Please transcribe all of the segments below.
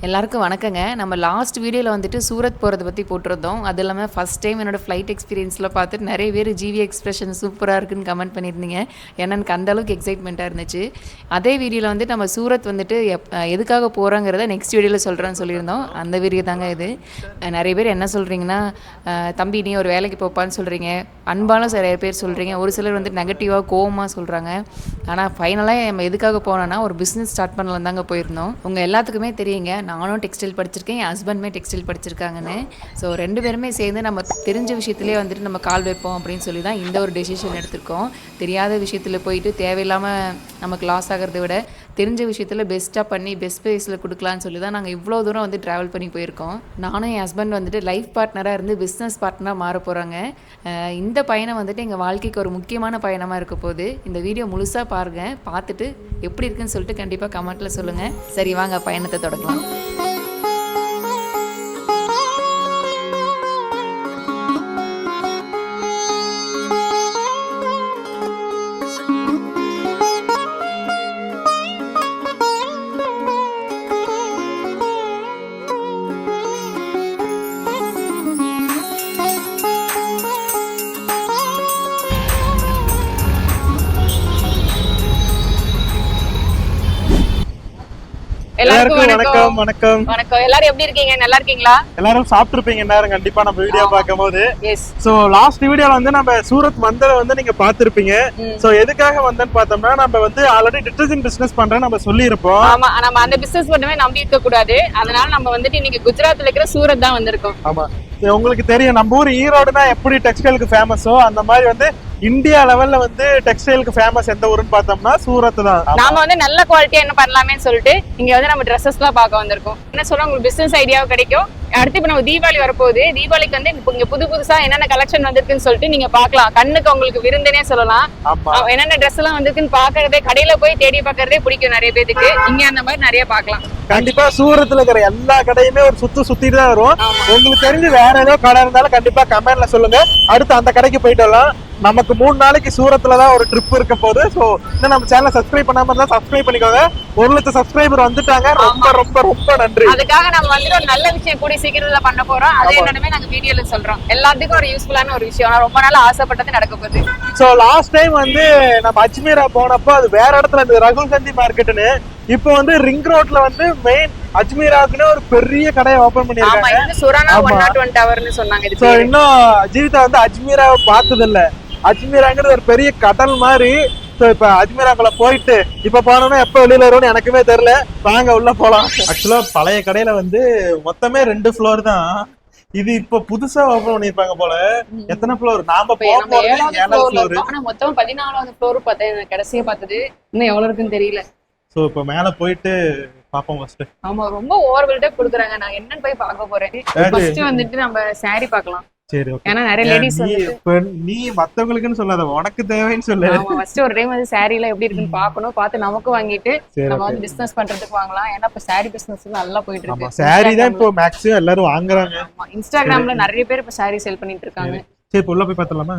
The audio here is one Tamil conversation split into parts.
எல்லாருக்கும் வணக்கங்க. நம்ம லாஸ்ட் வீடியோவில் வந்துட்டு சூரத் போகிறத பற்றி போட்டிருந்தோம். அது இல்லாமல் ஃபஸ்ட் டைம் என்னோடய ஃப்ளைட் எக்ஸ்பீரியன்ஸில் பார்த்துட்டு நிறைய பேர் ஜிவி எக்ஸ்பிரஷன் சூப்பராக இருக்குன்னு கமெண்ட் பண்ணியிருந்தீங்க. ஏன்னா எனக்கு அந்தளவுக்கு எக்ஸைட்மெண்ட்டாக இருந்துச்சு. அதே வீடியோவில் வந்துட்டு நம்ம சூரத் வந்துட்டு எதுக்காக போகிறோங்கிறத நெக்ஸ்ட் வீடியோவில் சொல்கிறேன்னு சொல்லியிருந்தோம். அந்த வீடியோ தாங்க இது. நிறைய பேர் என்ன சொல்கிறீங்கன்னா, தம்பி நீ ஒரு வேலைக்கு போப்பான்னு சொல்கிறீங்க, அன்பாலும் நிறைய பேர் சொல்கிறீங்க, ஒரு சிலர் வந்து நெகட்டிவாக கோவமாக சொல்கிறாங்க. ஆனால் ஃபைனலாக நம்ம எதுக்காக போனோன்னா ஒரு பிஸ்னஸ் ஸ்டார்ட் பண்ணலாம் தாங்க போயிருந்தோம். உங்கள் எல்லாத்துக்குமே தெரியுங்க, நானும் டெக்ஸ்டைல் படிச்சிருக்கேன், என் ஹஸ்பண்டுமே டெக்ஸ்டைல் படிச்சிருக்காங்கன்னு. ஸோ 2 பேருமே சேர்ந்து நம்ம தெரிஞ்ச விஷயத்துலேயே வந்துட்டு நம்ம கால் வைப்போம் அப்படின்னு சொல்லி தான் இந்த ஒரு டெசிஷன் எடுத்திருக்கோம். தெரியாத விஷயத்தில் போயிட்டு தேவையில்லாமல் நமக்கு லாஸ் ஆகிறத விட தெரிஞ்ச விஷயத்தில் பெஸ்ட்டாக பண்ணி பெஸ்ட் ப்ரைஸில் கொடுக்கலான்னு சொல்லி தான் நாங்கள் இவ்வளோ தூரம் வந்து ட்ராவல் பண்ணி போயிருக்கோம். நானும் என் ஹஸ்பண்ட் வந்துட்டு லைஃப் பார்ட்னராக இருந்து பிஸ்னஸ் பார்ட்னராக மாற போகிறாங்க. இந்த பயணம் வந்துட்டு எங்கள் வாழ்க்கைக்கு ஒரு முக்கியமான பயணமாக இருக்க போகுது. இந்த வீடியோ முழுசாக பாருங்கள், பார்த்துட்டு எப்படி இருக்குன்னு சொல்லிட்டு கண்டிப்பாக கமெண்ட்டில் சொல்லுங்கள். சரி வாங்க பயணத்தை தொடங்கலாம். எல்லாருக்கும் வணக்கம். வணக்கம். எல்லாரும் எப்படி இருக்கீங்க? நல்லா இருக்கீங்களா? எல்லாரும் சாப்பிட்டுருப்பீங்க நேரம் கண்டிப்பா நம்ம வீடியோ பார்க்கும்போது. சோ லாஸ்ட் வீடியோல வந்து நம்ம சூரத் வந்ததை வந்து நீங்க பாத்திருப்பீங்க. சோ எதுக்காக வந்தேன்னு பார்த்தோம்னா, நம்ம வந்து ஆல்ரெடி டிட்டர்ஜென்ட் பிசினஸ் பண்றோம் நம்ம சொல்லி இருப்போம். ஆமா, நம்ம அந்த பிசினஸ் மட்டுமே நம்பி இருக்க கூடாது. அதனால நம்ம வந்துட்டு இன்னைக்கு குஜராத்ல இருக்கிற சூரத் தான் வந்திருக்கோம். ஆமா, உங்களுக்கு தெரியும் நம்ம ஊர் ஈரோடுனா எப்படி டெக்ஸ்டைலுக்கு ஃபேமஸோ அந்த மாதிரி வந்து இந்தியா லெவல்ல வந்து டெக்ஸ்டைலுக்கு ஃபேமஸ் எந்த ஊருன்னு பார்த்தோம்னா சூரத் தான். நாம வந்து நல்ல குவாலிட்டியா என்ன பண்ணலாமே சொல்லிட்டு இங்க வந்து நம்ம ட்ரெஸ்ஸஸ் எல்லாம் பார்க்க வந்திருக்கோம். என்ன சொல்றோம், உங்களுக்கு பிசினஸ் ஐடியாவும் கிடைக்கும். அடுத்து இப்ப நம்ம தீபாவளி வரப்போகுது. தீபாவளிக்கு வந்து இங்க புதுசா என்னென்ன கலெக்ஷன் வந்திருக்குன்னு சொல்லிட்டு நீங்க பாக்கலாம். கண்ணுக்கு உங்களுக்கு விருந்தனே சொல்லலாம். என்னென்ன ட்ரெஸ் எல்லாம் வந்திருக்குன்னு பாக்குறதே, கடையில போய் தேடி பாக்குறதே பிடிக்கும் நிறைய பேருக்கு. இங்க அந்த மாதிரி நிறைய பாக்கலாம். கண்டிப்பா சூரத்துல இருக்கிற எல்லா கடையுமே ஒரு சுத்திட்டு தான் வரும். உங்களுக்கு தெரிஞ்சு வேற ஏதோ கடை இருந்தாலும் கண்டிப்பா கமெண்ட்ல சொல்லுங்க. அடுத்து அந்த கடைக்கு போயிட்டு வரலாம். நமக்கு 3 நாளைக்கு சூரத்துல தான் ஒரு ட்ரிப் இருக்க போகுது. சோ இன்னும் நம்ம சேனலை சப்ஸ்கிரைப் பண்ணாம இருந்தா சப்ஸ்கிரைப் பண்ணிக்கோங்க. 1 லட்சம் சப்ஸ்கிரைபர் வந்துட்டாங்க. ரொம்ப ரொம்ப ரொம்ப நன்றி. அதுக்காக நம்ம வந்து ஒரு நல்ல விஷயம் கூடி சீக்கிரத்துல பண்ண போறோம். அதே என்னமே நாங்க வீடியோல சொல்றோம். எல்லாத்துக்கும் ஒரு யூஸ்ஃபுல்லான ஒரு விஷயம். ரொம்ப நாள் ஆசைப்பட்டது நடக்க போகுது. சோ லாஸ்ட் டைம் வந்து நம்ம அஜ்மீரா போனப்போ அது வேற இடத்துல இருந்தது, ரகுல் கந்தி மார்க்கெட்னு. இப்போ வந்து ரிங் ரோட்ல வந்து மெயின் அஜ்மீராக்குன்னு ஒரு பெரிய கடையை ஓபன் பண்ணிருக்காங்க. சுரானா 101 டவர்னு சொன்னாங்க. சோ இன்னும் ஜீவிதா வந்து அஜ்மீராவை பார்த்தது இல்ல. அஜ்மீராங்கிறது ஒரு பெரிய கடல் மாதிரி. இப்ப அஜ்மீராக்குள்ள போயிட்டு இப்ப போனோம்னா எப்ப வெளியில வரும்னு எனக்குமே தெரியல. வாங்க உள்ள போலாம். ஆக்சுவலா பழைய கடையில வந்து மொத்தமே 2 ஃப்ளோர் தான். இது இப்ப புதுசா ஓபன் பண்ணிருப்பாங்க போல. எத்தனை ஃப்ளோர்? நாம போறது 7வது ஃப்ளோர். ஆனா மொத்தம் 14வது ஃப்ளோர் பார்த்தேன். கடைசியா பார்த்தது இன்னும் எவ்வளவு இருக்குன்னு தெரியல. சோ இப்ப மேல போயிட்டு பாப்போம் ஃபர்ஸ்ட். ஆமா, ரொம்ப ஓவர்வெல்டா கொடுக்குறாங்க. நான் என்னன்னு போய் பார்க்க போறேன். ஃபர்ஸ்ட் வந்துட்டு நம்ம saree பார்க்கலாம். சரி, ஓகே. ஏன்னா நிறைய லேடிஸ் வந்து நீ மத்தவங்களுக்குன்னு சொல்லாத, உனக்கு தேவைன்னு சொல்லு. ஆமா, ஃபர்ஸ்ட் ஒரு டைம் வந்து சாரீல எப்படி இருக்குன்னு பார்க்கணும். பார்த்து நமக்கு வாங்கிட்டு நம்ம வந்து பிசினஸ் பண்றதுக்கு வாங்கலாம். ஏன்னா இப்ப சாரி பிசினஸ் நல்லா போயிட்டு இருக்கு. சாரி தான் இப்போ மேக்ஸிமம் எல்லாரும் வாங்குறாங்க. ஆமா, இன்ஸ்டாகிராம்ல நிறைய பேர் இப்ப சாரி சேல் பண்ணிட்டு இருக்காங்க. சரி, உள்ள போய் பார்த்தலாமா?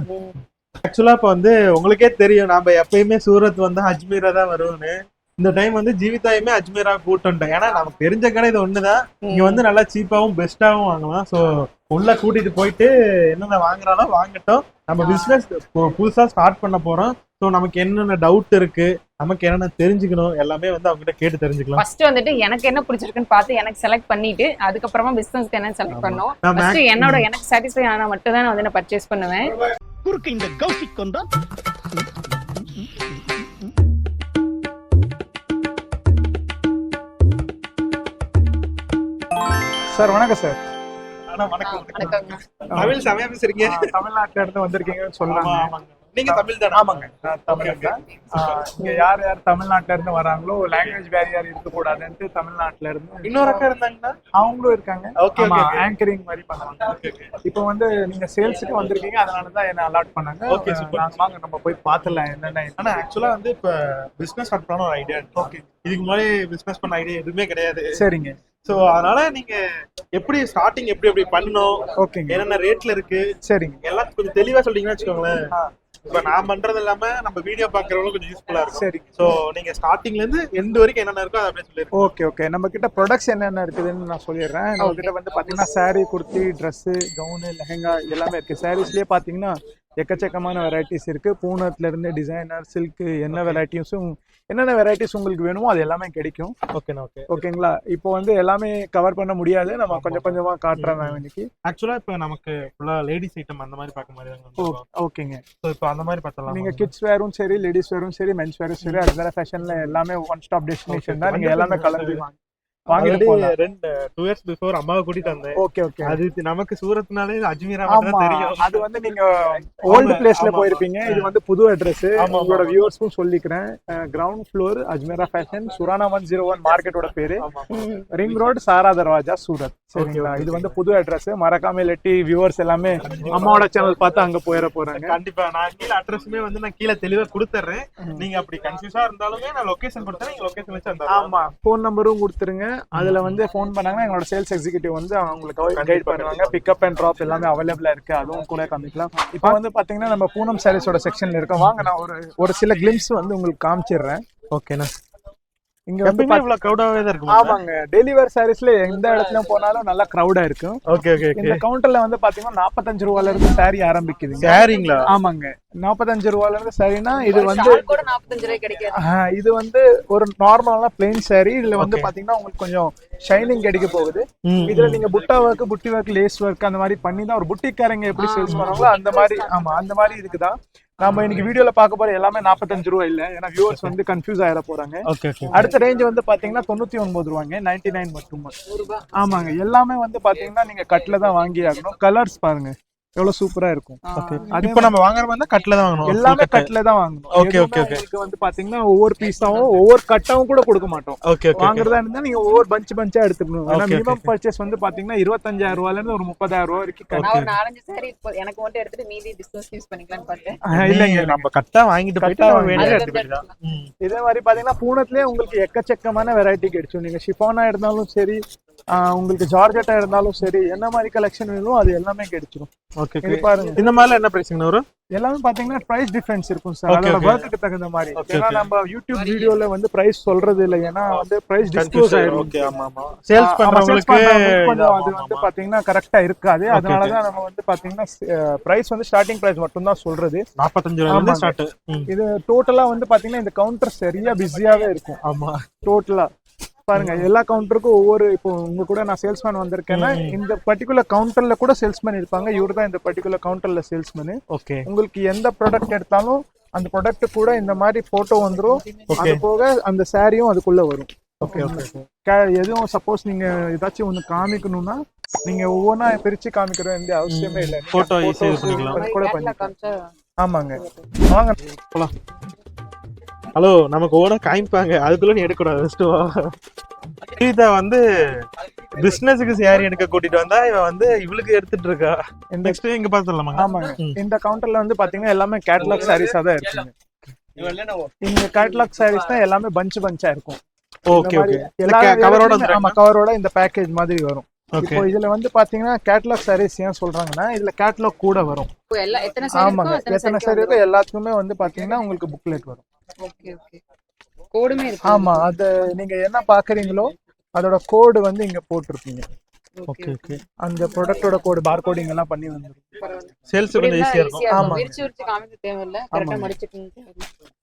ஆக்சுவலா இப்ப வந்து உங்களுக்கே தெரியும், நாம எப்பயுமே சூரத் வந்து அஜ்மீரா தான் வருவோம்னு. இந்த டைம் வந்து ஜீவிதாயுமே அஜ்மீரா கூட்டோம். ஏன்னா நமக்கு தெரிஞ்ச கடை இது ஒண்ணுதான். இங்க வந்து நல்லா சீப்பாவும் பெஸ்டாவும் வாங்கலாம். சோ உள்ள கூட்டிட்டு போயிட்டு என்னென்ன வாங்குறாலும் வாங்கட்டும். நம்ம பிசினஸ் புதுசா ஸ்டார்ட் பண்ண போறோம். சோ நமக்கு என்னென்ன டவுட் இருக்கு, நமக்கு என்னென்ன தெரிஞ்சுக்கணும், எல்லாமே வந்து அவங்க கிட்ட கேட்டு தெரிஞ்சுக்கலாம். ஃபர்ஸ்ட் வந்துட்டு எனக்கு என்ன பிடிச்சிருக்குன்னு பார்த்து எனக்கு செலக்ட் பண்ணிட்டு அதுக்கப்புறமா பிசினஸ்க்கு என்ன செலக்ட் பண்ணோம். ஃபர்ஸ்ட் எனக்கு சாட்டிஸ்ஃபை ஆனா மட்டும் தான் நான் வந்து பர்ச்சேஸ் பண்ணுவேன். குறுக்கு இந்த கௌசிக் கொண்டா சார். வணக்கம் சார். வணக்கம். தமிழ் சமயம் பேசுறீங்க? தமிழ்நாட்டுல இருந்து வந்திருக்கீங்கன்னு சொல்றாங்க. நீங்க தமிழ் தானே? ஆமாங்க, தமிழ் தான். இங்க யார் யார் தமிழ்நாட்டுல இருந்து வராங்களோ லாங்குவேஜ் பேரியர் இருக்க கூடாதுன்னு தமிழ்நாட்டுல இருந்து இன்னொரு அக்கா இருந்தாங்கன்னா அவங்களும் இருக்காங்க. ஓகே, ஆங்கரிங் மாதிரி பண்ணுவாங்க. இப்போ வந்து நீங்க சேல்ஸுக்கு வந்திருக்கீங்க, அதனாலதான் என்ன அலாட் பண்ணாங்க. Okay, super. வாங்க நம்ம போய் பாத்துலாம் என்னென்ன. ஆனா ஆக்சுவலா வந்து இப்ப பிசினஸ் ஸ்டார்ட் பண்ண ஒரு ஐடியா இருக்கு. ஓகே, இதுக்கு முன்னாடி பிசினஸ் பண்ண ஐடியா எதுவுமே கிடையாது. சரிங்க. சோ அதனால நீங்க எப்படி ஸ்டார்டிங் எப்படி பண்ணணும், ஓகேங்க, என்னென்ன ரேட்ல இருக்கு, சரிங்க, எல்லாம் கொஞ்சம் தெளிவா சொல்றீங்கன்னு வச்சுக்கோங்களேன். இப்ப நான் பண்றது இல்லாம நம்ம வீடியோ பாக்குறவங்களும் கொஞ்சம் யூஸ்ஃபுல்லா இருக்கும். சரி. சோ நீங்க ஸ்டார்டிங்ல இருந்து எண்ட் வரைக்கும் என்னென்ன இருக்கோ அதை அப்படியே சொல்லிருக்கோம். ஓகே ஓகே, நம்ம கிட்ட ப்ராடக்ட்ஸ் என்னென்ன இருக்குதுன்னு நான் சொல்லிடுறேன். நம்ம கிட்ட வந்து பாத்தீங்கன்னா saree, kurti, dress, gown, lehenga எல்லாமே இருக்கு. சாரீஸ்லயே பாத்தீங்கன்னா எக்கச்சக்கமான வெரைட்டிஸ் இருக்கு. பூனத்துல இருந்து டிசைனர், சில்க், என்னென்ன வெரைட்டிஸ் உங்களுக்கு வேணுமோ அது எல்லாமே கிடைக்கும். ஓகேண்ணா. ஓகே ஓகேங்களா? இப்போ வந்து எல்லாமே கவர் பண்ண முடியாது, நம்ம கொஞ்சம் கொஞ்சமா காட்டுறேன் நான் இன்னைக்கு. ஆக்சுவலா இப்ப நமக்கு ஃபுல்லா லேடிஸ் ஐட்டம் அந்த மாதிரி பார்க்க மாதிரி தான். ஓகேங்க. சோ இப்போ அந்த மாதிரி பார்த்தலாம். நீங்க கிட்ஸ் வேரும் சரி, லேடிஸ் வேரும் சரி, மென்ஸ் வேரும் சரி, அது ஃபேஷன்ல எல்லாமே ஒன் ஸ்டாப் டெஸ்டினேஷன் தான். நீங்க எல்லாமே கலந்து வாங்கிட்டு போகலாம். 2 இயர்ஸ் பிஃபோர் அம்மாவை கூட்டிட்டு வந்தேன். Okay okay. அது நமக்கு சூரத்னாலே அஜ்மீரா மட்டும் தான் தெரியும். அது வந்து நீங்க ஓல்ட் பிளேஸ்ல போயிருப்பீங்க. இது வந்து புது அட்ரஸ். உங்களோட வியூவர்ஸ்க்கும் சொல்லிக்கிறேன். Ground floor Ajmera fashion, Surana 101 மார்க்கெட்டோட பேரு. ரிங் ரோட், சாரா தர்வாஜா, சூரத். சரிங்களா? இது வந்து புது அட்ரஸ். மறக்காம லெட்டி வியூவர்ஸ் எல்லாமே அம்மாவோட சேனல் பார்த்து அங்க போயிட போறாங்க. கண்டிப்பா நான் கீழ அட்ரஸுமே வந்து நான் கீழ தெளிவா கொடுத்துறேன். நீங்க அப்படி கன்ஃபியூஸா இருந்தாலுமே நான் லொகேஷன் கொடுத்தேன். நீங்க லொகேஷன் வச்சு அந்த ஆமா ஃபோன் நம்பரும் கொடுத்துருங்க. அதுல வந்து ஃபோன் பண்ணாங்கன்னா எங்களோட சேல்ஸ் எக்ஸிகியூட்டிவ் வந்து அவங்களுக்கு கைட் பண்ணுவாங்க. பிக்கப் அண்ட் ட்ராப் எல்லாமே அவைலபிளா இருக்கு. அதுவும் கூட காமிக்கலாம். இப்போ வந்து பாத்தீங்கன்னா நம்ம பூனம் சாரீஸோட செக்ஷன்ல இருக்கோம். வாங்க நான் ஒரு சில கிளிம்ஸ் வந்து உங்களுக்கு காமிச்சிடுறேன். ஓகேண்ணா. இங்க வந்து இவ்வளவு கிரௌடாவே தான் இருக்கும். ஆமாங்க, டெய்லி வேர் சாரீஸ்ல எந்த இடத்துல போனாலும் நல்லா கிரௌடா இருக்கும். Okay okay. இந்த கவுண்டர்ல வந்து பாத்தீங்கன்னா 45 ரூபாயில இருந்து சாரி ஆரம்பிக்குது. சாரிங்களா? ஆமாங்க, 45 ரூபாயில இருந்து சாரினா இது வந்து கூட 45 ரூபாய் கிடைக்காது. இது வந்து ஒரு நார்மலான பிளெயின் சாரி. இதுல வந்து பாத்தீங்கன்னா உங்களுக்கு கொஞ்சம் ஷைனிங் கிடைக்க போகுது. இதுல நீங்க புட்டா ஒர்க், புட்டி ஒர்க், லேஸ் ஒர்க் அந்த மாதிரி பண்ணி தான் ஒரு புட்டிக்காரங்க எப்படி சேல்ஸ் பண்ணுவாங்களோ அந்த மாதிரி. ஆமா, அந்த மாதிரி இருக்குதான். நம்ம இன்னைக்கு வீடியோல பார்க்க போற எல்லாமே 45 ரூபாய் இல்ல, ஏன்னா வியூவர்ஸ் வந்து கன்ஃபியூஸ் ஆயிட போறாங்க. அடுத்த ரேஞ்ச் வந்து பாத்தீங்கன்னா 99 ரூபாங்க, 99 மட்டும். ஆமாங்க, எல்லாமே வந்து பாத்தீங்கன்னா நீங்க கட்ல தான் வாங்கி ஆகணும். கலர்ஸ் பாருங்க எவ்வளவு சூப்பரா இருக்கும். இப்போ நம்ம வாங்குற மாதிரி கட்ல தான் வாங்கணும். எல்லாமே கட்ல தான் வாங்கணும். Okay okay okay. உங்களுக்கு வந்து பாத்தீங்கன்னா ஒவ்வொரு பீஸாவும் ஒவ்வொரு கட்டாவும் கூட கொடுக்க மாட்டோம். Okay okay. வாங்குறதா இருந்தா நீங்க ஒவ்வொரு பஞ்சா எடுத்துக்கணும். ஏன்னா மினிமம் பர்ச்சேஸ் வந்து பாத்தீங்கன்னா 25,000 ரூபாயில இருந்து ஒரு 30,000 ரூபாய் வரைக்கும். நான் ஒரு 4-5 சாரி எனக்கு மட்டும் எடுத்துட்டு மீதி பிசினஸ் யூஸ் பண்ணிக்கலாம்னு பார்த்தேன். இல்லங்க, நம்ம கட்டா வாங்கிட்டு போயிட்டு நம்ம வேண்டிய எடுத்து போயிடலாம். இதே மாதிரி பாத்தீங்கன்னா பூனத்திலே உங்களுக்கு எக்கச்சக்கமான வெரைட்டி கிடைக்கும். நீங்க ஷிஃபானா இருந்தாலும் சரி, உங்களுக்கு ஜார்ஜெட்டா இருந்தாலும் சரி, என்ன மாதிரி கலெக்ஷன் வேணும் அது எல்லாமே கிடைச்சிரும். ஓகே. பாருங்க இந்த மாதிரி என்ன பிரைசிங் வரும்? எல்லாமே பாத்தீங்கன்னா பிரைஸ் டிஃபரன்ஸ் இருக்கும் சார். அதோட வர்க்குக்கு தகுந்த மாதிரி. ஏன்னா நம்ம யூடியூப் வீடியோல வந்து பிரைஸ் சொல்றது இல்ல, ஏன்னா வந்து பிரைஸ் டிஸ்க்ளோஸ் ஆயிடும். ஓகே. ஆமா ஆமா. சேல்ஸ் பண்றவங்களுக்கு கொஞ்சம் அது வந்து பாத்தீங்கன்னா கரெக்டா இருக்காது. அதனால தான் நம்ம வந்து பாத்தீங்கன்னா பிரைஸ் வந்து ஸ்டார்டிங் பிரைஸ் மட்டும் தான் சொல்றது. 45 ரூபாயில இருந்து ஸ்டார்ட். இது டோட்டலா வந்து பாத்தீங்கன்னா இந்த கவுண்டர் சரியா பிஸியாவே இருக்கும். ஆமா, டோட்டலா பாருங்க. எல்லா கவுண்டருக்கும் ஒவ்வொரு, இப்போ உங்க கூட நான் சேல்ஸ்மேன் வந்திருக்கேன்னா இந்த பர்டிகுலர் கவுண்டர்ல கூட சேல்ஸ்மேன் இருப்பாங்க. இவரு தான் இந்த பர்டிகுலர் கவுண்டர்ல சேல்ஸ்மேன். ஓகே. உங்களுக்கு எந்த ப்ராடக்ட் எடுத்தாலும் அந்த ப்ராடக்ட் கூட இந்த மாதிரி போட்டோ வந்துரும். அது போக அந்த சாரியும் அதுக்குள்ள வரும். Okay okay. எதுவும் சப்போஸ் நீங்க ஏதாச்சும் ஒண்ணு காமிக்கணும்னா நீங்க ஒவ்வொன்னா பிரிச்சு காமிக்கிற வேண்டிய அவசியமே இல்லை. போட்டோ ஈஸியா பண்ணிக்கலாம். கூட பண்ணிக்கலாம். ஆமாங்க, வாங்க போலாம். ஹலோ, நமக்கு ஓட காமிப்பாங்க, அதுக்குள்ள நீ எடுக்கக்கூடாது. ஃபர்ஸ்ட் கீதா வந்து பிசினஸுக்கு சாரி எடுக்க கூட்டிட்டு வந்தா இவன் வந்து இவளுக்கு எடுத்துட்டு இருக்கா. நெக்ஸ்ட் இங்க பாத்துடலாமா? ஆமாங்க, இந்த கவுண்டர்ல வந்து பாத்தீங்கன்னா எல்லாமே கேட்டலாக் சாரீஸா தான் இருக்குங்க. இந்த கேட்டலாக் சாரீஸ் தான் எல்லாமே பஞ்சா இருக்கும். Okay okay. கவரோட, ஆமா கவரோட இந்த பேக்கேஜ் மாதிரி வரும். இப்போ இதுல வந்து பாத்தீங்கன்னா கேட்டலாக் சாரீஸ் ஏன் சொல்றாங்கன்னா இதுல கேட்டலாக் கூட வரும். ஆமாங்க, எத்தனை சாரி இருக்கோ எல்லாத்துக்குமே வந்து பாத்தீங்கன்னா உங்களுக்கு புக்லெட் வரும். Okay okay. கோடுமே இருக்கு. ஆமா, அது நீங்க என்ன பாக்குறீங்களோ அதோட கோடு வந்து இங்க போட்டுருப்பீங்க. Okay okay. அந்த ப்ராடக்ட்டோட கோட் பார்கோடிங் எல்லாம் பண்ணி வந்துரும். சேல்ஸ் கொஞ்சம் ஈஸியா இருக்கும். ஆமா, விரிச்சு காமிக்க தேவையில்ல, கரெக்ட்டா மடிச்சிட்டு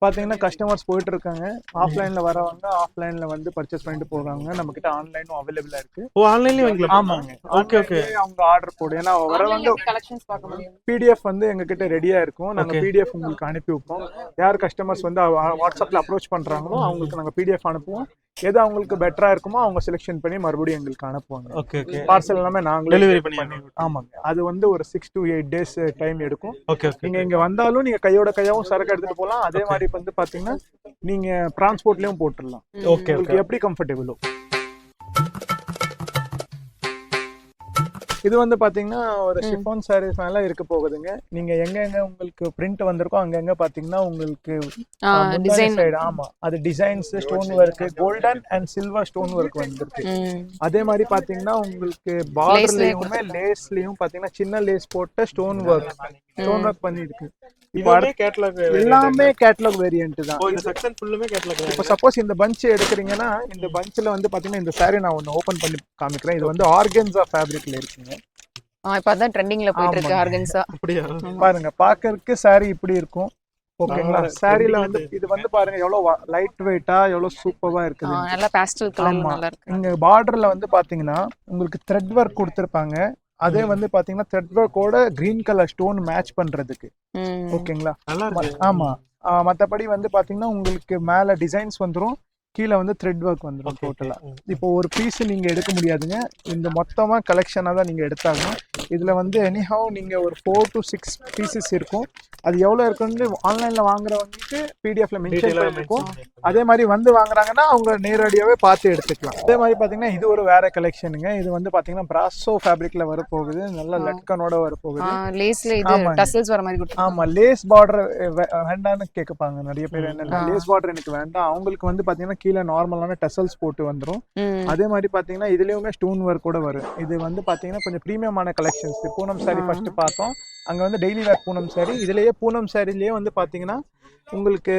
பாத்தீங்கன்னா கஸ்டமர்ஸ் போயிட்டு இருக்காங்க. ஆஃப்லைன்ல வரவங்க ஆஃப்லைன்ல வந்து பர்ச்சேஸ் பண்ணிட்டு போறாங்க. நம்ம கிட்ட ஆன்லைனும் அவைலபிளா இருக்கு. ஓ, ஆன்லைன்லயே வாங்கலாம். ஆமாங்க, ஓகே ஓகே. அவங்க ஆர்டர் போடு. ஏன்னா வரவங்க கலெக்ஷன்ஸ் பார்க்க முடியும். PDF வந்து எங்க கிட்ட ரெடியா இருக்கும். நாங்க PDF உங்களுக்கு அனுப்பி வைப்போம். யார் கஸ்டமர்ஸ் வந்து வாட்ஸ்அப்ல அப்ரோச் பண்றாங்களோ அவங்களுக்கு நாங்க PDF அனுப்புவோம். எது அவங்களுக்கு பெட்டரா இருக்குமோ அவங்க செலக்ஷன் பண்ணி மறுபடியும் எங்களுக்கு அனுப்புவாங்க. Okay okay. பார்சல் எல்லாமே நாங்களே டெலிவரி பண்ணி. ஆமாங்க, அது வந்து ஒரு 6 to 8 days டைம் எடுக்கும். Okay okay. நீங்க இங்க வந்தாலும் நீங்க கையோட கையாவும் சரக்கு எடுத்துட்டு போலாம். அதே மாதிரி வந்து பாத்தீங்கன்னா நீங்க டிரான்ஸ்போர்ட்லயும் போட்டுடலாம். ஓகே. உங்களுக்கு எப்படி கம்ஃபர்டபுளோ. இது வந்து பாத்தீங்கன்னா ஒரு ஷிஃபான் சாரீஸ் மேல இருக்க போகுதுங்க. நீங்க எங்க உங்களுக்கு பிரிண்ட் வந்திருக்கோ அங்க பாத்தீங்கன்னா உங்களுக்கு டிசைன் சைடு, ஆமா அது designs, stone work, golden and silver stone work வந்திருக்கு. அதே மாதிரி பாத்தீங்கன்னா உங்களுக்கு பார்டர்லயுமே லேஸ்லயும் பாத்தீங்கன்னா சின்ன லேஸ் போட்ட ஸ்டோன் ஒர்க் ஸ்டோன் ஒர்க் பண்ணி இருக்கு. இப்போ இதுவுமே கேட்டலாக் எல்லாமே கேட்டலாக் வேரியன்ட் தான். இந்த செக்ஷன் ஃபுல்லுமே கேட்டலாக். இப்போ சப்போஸ் இந்த பஞ்ச் எடுக்கிறீங்கன்னா இந்த பஞ்ச்ல வந்து பாத்தீங்கன்னா இந்த saree நான் ஒன்னு ஓபன் பண்ணி காமிக்கிறேன். இது வந்து ஆர்கன்ஸா ஃபேப்ரிக்ல இருக்குங்க. இப்ப அதான் ட்ரெண்டிங்ல போயிட்டு இருக்கு ஆர்கன்ஸா. அப்படியா? பாருங்க பாக்கறதுக்கு saree இப்படி இருக்கும். ஓகேங்களா? சாரில வந்து இது வந்து பாருங்க எவ்வளவு லைட் வெயிட்டா எவ்வளவு சூப்பரா இருக்குது. நல்ல பாஸ்டல் கலர் நல்லா இருக்கு. இங்க பார்டர்ல வந்து பாத்தீங்கன்னா உங்களுக்கு த்ரெட் ஒர்க் கொடுத்திருப்பாங்க. அதே வந்து பாத்தீங்கன்னா த்ரெட் ஒர்க்கோட கிரீன் கலர் ஸ்டோன் மேட்ச் பண்றதுக்கு. ஓகேங்களா? நல்லா இருக்கு. ஆமா. மத்தபடி வந்து பாத்தீங்கன்னா உங்களுக்கு மேல டிசைன்ஸ் வந்துரும், கீழே வந்து த்ரெட் ஒர்க் வந்துரும் டோட்டலா. இப்போ ஒரு பீஸ் நீங்க எடுக்க முடியாதுங்க, இந்த மொத்தமா கலெக்ஷனா தான் நீங்க எடுத்தாகணும். இதுல வந்து எனிஹவ் நீங்க ஒரு 4 to 6 பீசஸ் இருக்கும். அது எவ்வளவு இருக்குன்னு ஆன்லைன்ல வாங்குறவங்களுக்கு பிடிஎஃப்ல மென்ஷன் பண்ணிருக்கோம். அதே மாதிரி வந்து வாங்குறாங்கன்னா அவங்க நேரடியாவே பார்த்து எடுத்துக்கலாம். அதே மாதிரி பாத்தீங்கன்னா இது ஒரு வேற கலெக்ஷனுங்க. இது வந்து பாத்தீங்கன்னா பிராசோ ஃபேப்ரிக்ல வர போகுது, நல்ல லட்கனோட வர போகுது. லேஸ்ல இது டசல்ஸ் வர மாதிரி கொடுத்து. ஆமா, லேஸ் பார்டர் வேண்டாம்னு கேட்பாங்க நிறைய பேர். என்ன லேஸ் பார்டர் எனக்கு வேண்டாம், அவங்களுக்கு வந்து பாத்தீங்கன்னா கீழே நார்மலான டசல்ஸ் போட்டு வந்துரும். அதே மாதிரி பாத்தீங்கன்னா இதுலயுமே ஸ்டோன் ஒர்க் கூட வரும். இது வந்து பாத்தீங்கன்னா கொஞ்சம் பிரீமியமான கலெக்ஷன்ஸ். பூனம் சாரி ஃபர்ஸ்ட் பார்த்தோம், அங்க வந்து டெய்லி வேர் பூனம் சாரி. இதுலயே பூனம் சாரிலயே வந்து பாத்தீங்கன்னா உங்களுக்கு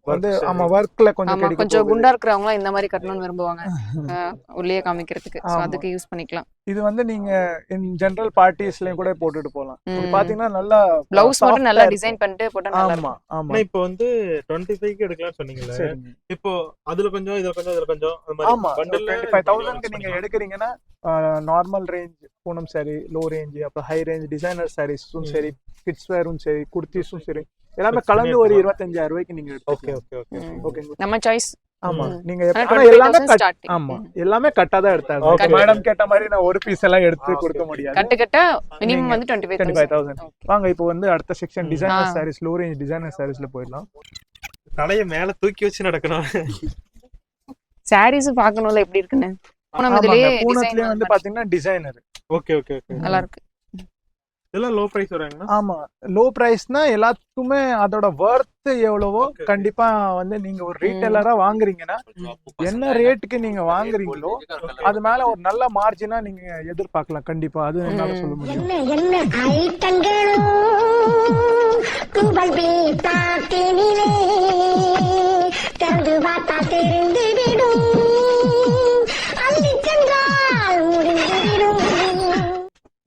வந்து ஆமா ஒர்க்ல கொஞ்சம் குண்டா இருக்கிறவங்க இந்த மாதிரி கட்டணும்னு விரும்புவாங்க உள்ளே காமிக்கிறதுக்கு. சோ அதுக்கு யூஸ் பண்ணிக்கலாம். இது வந்து நீங்க இன் ஜெனரல் பார்ட்டிஸ்லயும் கூட போட்டுட்டு போலாம். பாத்தீங்கன்னா நல்லா ப்ளவுஸ் மட்டும் நல்லா டிசைன் பண்ணிட்டு போட்டா நல்லா இருக்கும். ஆமா. இப்போ வந்து 25 க்கு எடுக்கலாம் சொன்னீங்கல, இப்போ அதுல கொஞ்சம் இதுல கொஞ்சம் இதுல கொஞ்சம் அந்த மாதிரி ஆமா, பண்டல்ல 25,000 க்கு நீங்க எடுக்கிறீங்கன்னா normal range Poonam sari, low range, அப்புறம் ஹை ரேஞ்ச் டிசைனர் சாரீஸும் சரி, கிட்ஸ் வேரும் சரி, குர்த்திஸும் சரி, எல்லாமே கலந்து ஒரு 25,000 ரூபாய்க்கு நீங்க ஓகே. நம்ம சாய்ஸ். ஆமா, நீங்க எல்லாமே கட்டா தான் எடுத்தாங்க. மேடம் கேட்ட மாதிரி நான் ஒரு பீஸ் எல்லாம் எடுத்து கொடுக்க முடியாது. கட்டா மினிமம் வந்து 25,000. வாங்க இப்போ வந்து அடுத்த section designer saris, low range designer சாரீஸ்ல போயிடலாம். தலைய மேல தூக்கி வச்சு நடக்கணும். சாரீஸ் பார்க்கணும்ல எப்படி இருக்குன்னு. பூனத்திலே வந்து பாத்தீங்கன்னா டிசைனர். ஓகே நல்லா இருக்கு. இதெல்லாம் லோ பிரைஸ் வராங்க. ஆமா, லோ பிரைஸ்னா எல்லாத்துக்குமே அதோட வர்த் எவ்வளவோ கண்டிப்பா வந்து நீங்க ஒரு ரீட்டைலரா வாங்குறீங்கன்னா என்ன ரேட்டுக்கு நீங்க வாங்குறீங்களோ அது மேல ஒரு நல்ல மார்ஜினா நீங்க எதிர்பார்க்கலாம் கண்டிப்பா. அது என்னால சொல்ல முடியும்.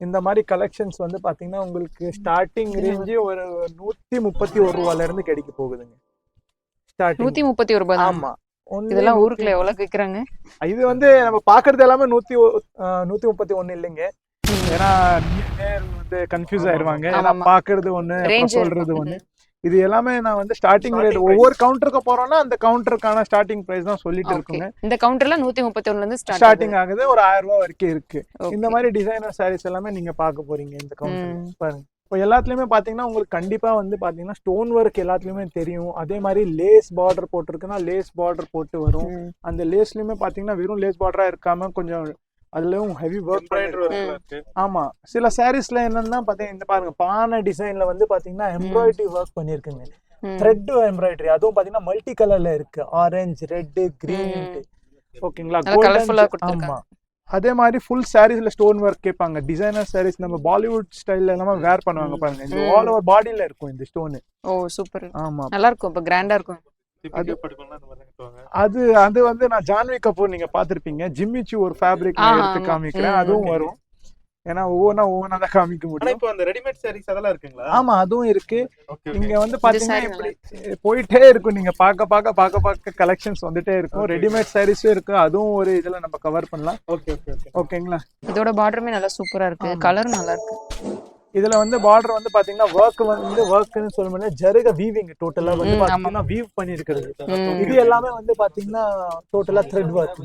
இந்த மாதிரி கலெக்ஷன்ஸ் வந்து பாத்தீங்கன்னா உங்களுக்கு ஸ்டார்டிங் ரேஞ்சு ஒரு 131 ரூபாயில இருந்து கிடைக்க போகுதுங்க. 131 ரூபாய். ஆமா, இதெல்லாம் ஊருக்குள்ள எவ்வளவு விக்கிறாங்க? இது வந்து நம்ம பாக்குறது எல்லாமே 131 இல்லைங்க. ஏன்னா வந்து கன்ஃபியூஸ் ஆயிருவாங்க. ஏன்னா பாக்குறது ஒண்ணு, சொல்றது ஒண்ணு. இது எல்லாமே நான் வந்து ஸ்டார்டிங் ரேட் ஒவ்வொரு கவுண்டருக்கு போறோம்னா அந்த கவுண்டருக்கான ஸ்டார்டிங் பிரைஸ் தான் சொல்லிட்டு இருக்குங்க. இந்த கவுண்டர்ல 131ல இருந்து ஸ்டார்டிங் ஆகுது, ஒரு 1000 ரூபாய் வரைக்கும் இருக்கு. இந்த மாதிரி டிசைனர் சாரீஸ் எல்லாமே நீங்க பார்க்க போறீங்க இந்த கவுண்டர். பாருங்க, இப்போ எல்லாத்துலயுமே பாத்தீங்கன்னா உங்களுக்கு கண்டிப்பா வந்து பாத்தீங்கன்னா ஸ்டோன் ஒர்க் எல்லாத்துலயுமே தெரியும். அதே மாதிரி லேஸ் பார்டர் போட்டிருக்குன்னா லேஸ் பார்டர் போட்டு வரும். அந்த லேஸ்லயுமே பாத்தீங்கன்னா வெறும் லேஸ் பார்டரா இருக்காம கொஞ்சம் அதுலயும் ஹெவி ஒர்க் பண்ணிருக்கு. ஆமா, சில சாரீஸ்ல என்னன்னா பாத்தீங்கன்னா இந்த பாருங்க பானை டிசைன்ல வந்து பாத்தீங்கன்னா எம்ப்ராய்டரி ஒர்க் பண்ணிருக்குங்க. த்ரெட் எம்ப்ராய்டரி, அதுவும் பாத்தீங்கன்னா மல்டி கலர்ல இருக்கு, ஆரஞ்சு, ரெட், கிரீன். ஓகேங்களா? ஆமா, அதே மாதிரி ஃபுல் சாரீஸ்ல ஸ்டோன் ஒர்க் கேட்பாங்க. டிசைனர் சாரீஸ் நம்ம பாலிவுட் ஸ்டைல்ல எல்லாமே வேர் பண்ணுவாங்க பாருங்க. இந்த ஆல் ஓவர் பாடியில இருக்கும் இந்த ஸ்டோன். ஓ சூப்பர். ஆமா, நல்லா இருக்கும். இப்ப கிராண்டா இருக்கும். அது வந்து நான் ஜான்வி கபூர் நீங்க பாத்திருப்பீங்க, ஜிம்மிச்சு ஒரு ஃபேப்ரிக் எடுத்து காமிக்கிறேன், அதுவும் வரும். ஏன்னா ஒவ்வொன்னா தான் காமிக்க முடியும். இப்போ அந்த ரெடிமேட் சாரீஸ் அதெல்லாம் இருக்குங்களா? ஆமா, அதுவும் இருக்கு. இங்க வந்து பாத்தீங்கன்னா இப்படி போயிட்டே இருக்கும். நீங்க பாக்க கலெக்ஷன்ஸ் வந்துட்டே இருக்கும். ரெடிமேட் சாரீஸும் இருக்கு, அதுவும் ஒரு இதுல நம்ம கவர் பண்ணலாம். ஓகேங்களா? இதோட பார்டருமே நல்லா சூப்பரா இருக்கு, கலரும் நல்லா இருக்கு. இதுல வந்து பார்டர் வந்து பாத்தீங்கன்னா ஒர்க்னு சொல்ல முடியாது, ஜருக வீவிங் டோட்டலா வந்து பாத்தீங்கன்னா வீவ் பண்ணிருக்கிறது. இது எல்லாமே வந்து பாத்தீங்கன்னா டோட்டலா த்ரெட் ஒர்க்.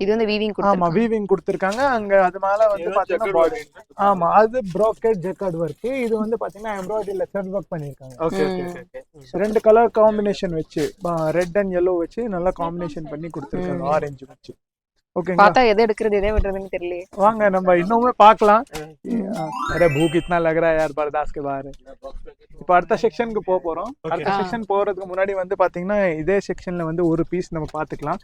இது வந்து வீவிங் ஆமா, வீவிங் கொடுத்திருக்காங்க. அங்க அது மேல வந்து பாத்தீங்கன்னா பார்டர். ஆமா, அது ப்ரோக்கெட் ஜக்கார்ட் ஒர்க். இது வந்து பாத்தீங்கன்னா எம்ப்ராய்டரியில த்ரெட் ஒர்க் பண்ணிருக்காங்க. 2 கலர் காம்பினேஷன் வச்சு, ரெட் அண்ட் yellow வச்சு நல்லா காம்பினேஷன் பண்ணி கொடுத்திருக்காங்க, ஆரஞ்சு வச்சு. ஓகேங்களா? பார்த்தா எதை எடுக்கிறது எதை விடுறதுன்னு தெரியல. வாங்க நம்ம இன்னுமே பார்க்கலாம். அரே भूख इतना लग रहा है यार, बर्दाश्त के बाहर है. இப்போ அடுத்த செக்ஷனுக்கு போறோம். அடுத்த செக்ஷன் போறதுக்கு முன்னாடி வந்து பாத்தீங்கன்னா இதே செக்ஷன்ல வந்து ஒரு பீஸ் நம்ம பாத்துக்கலாம்.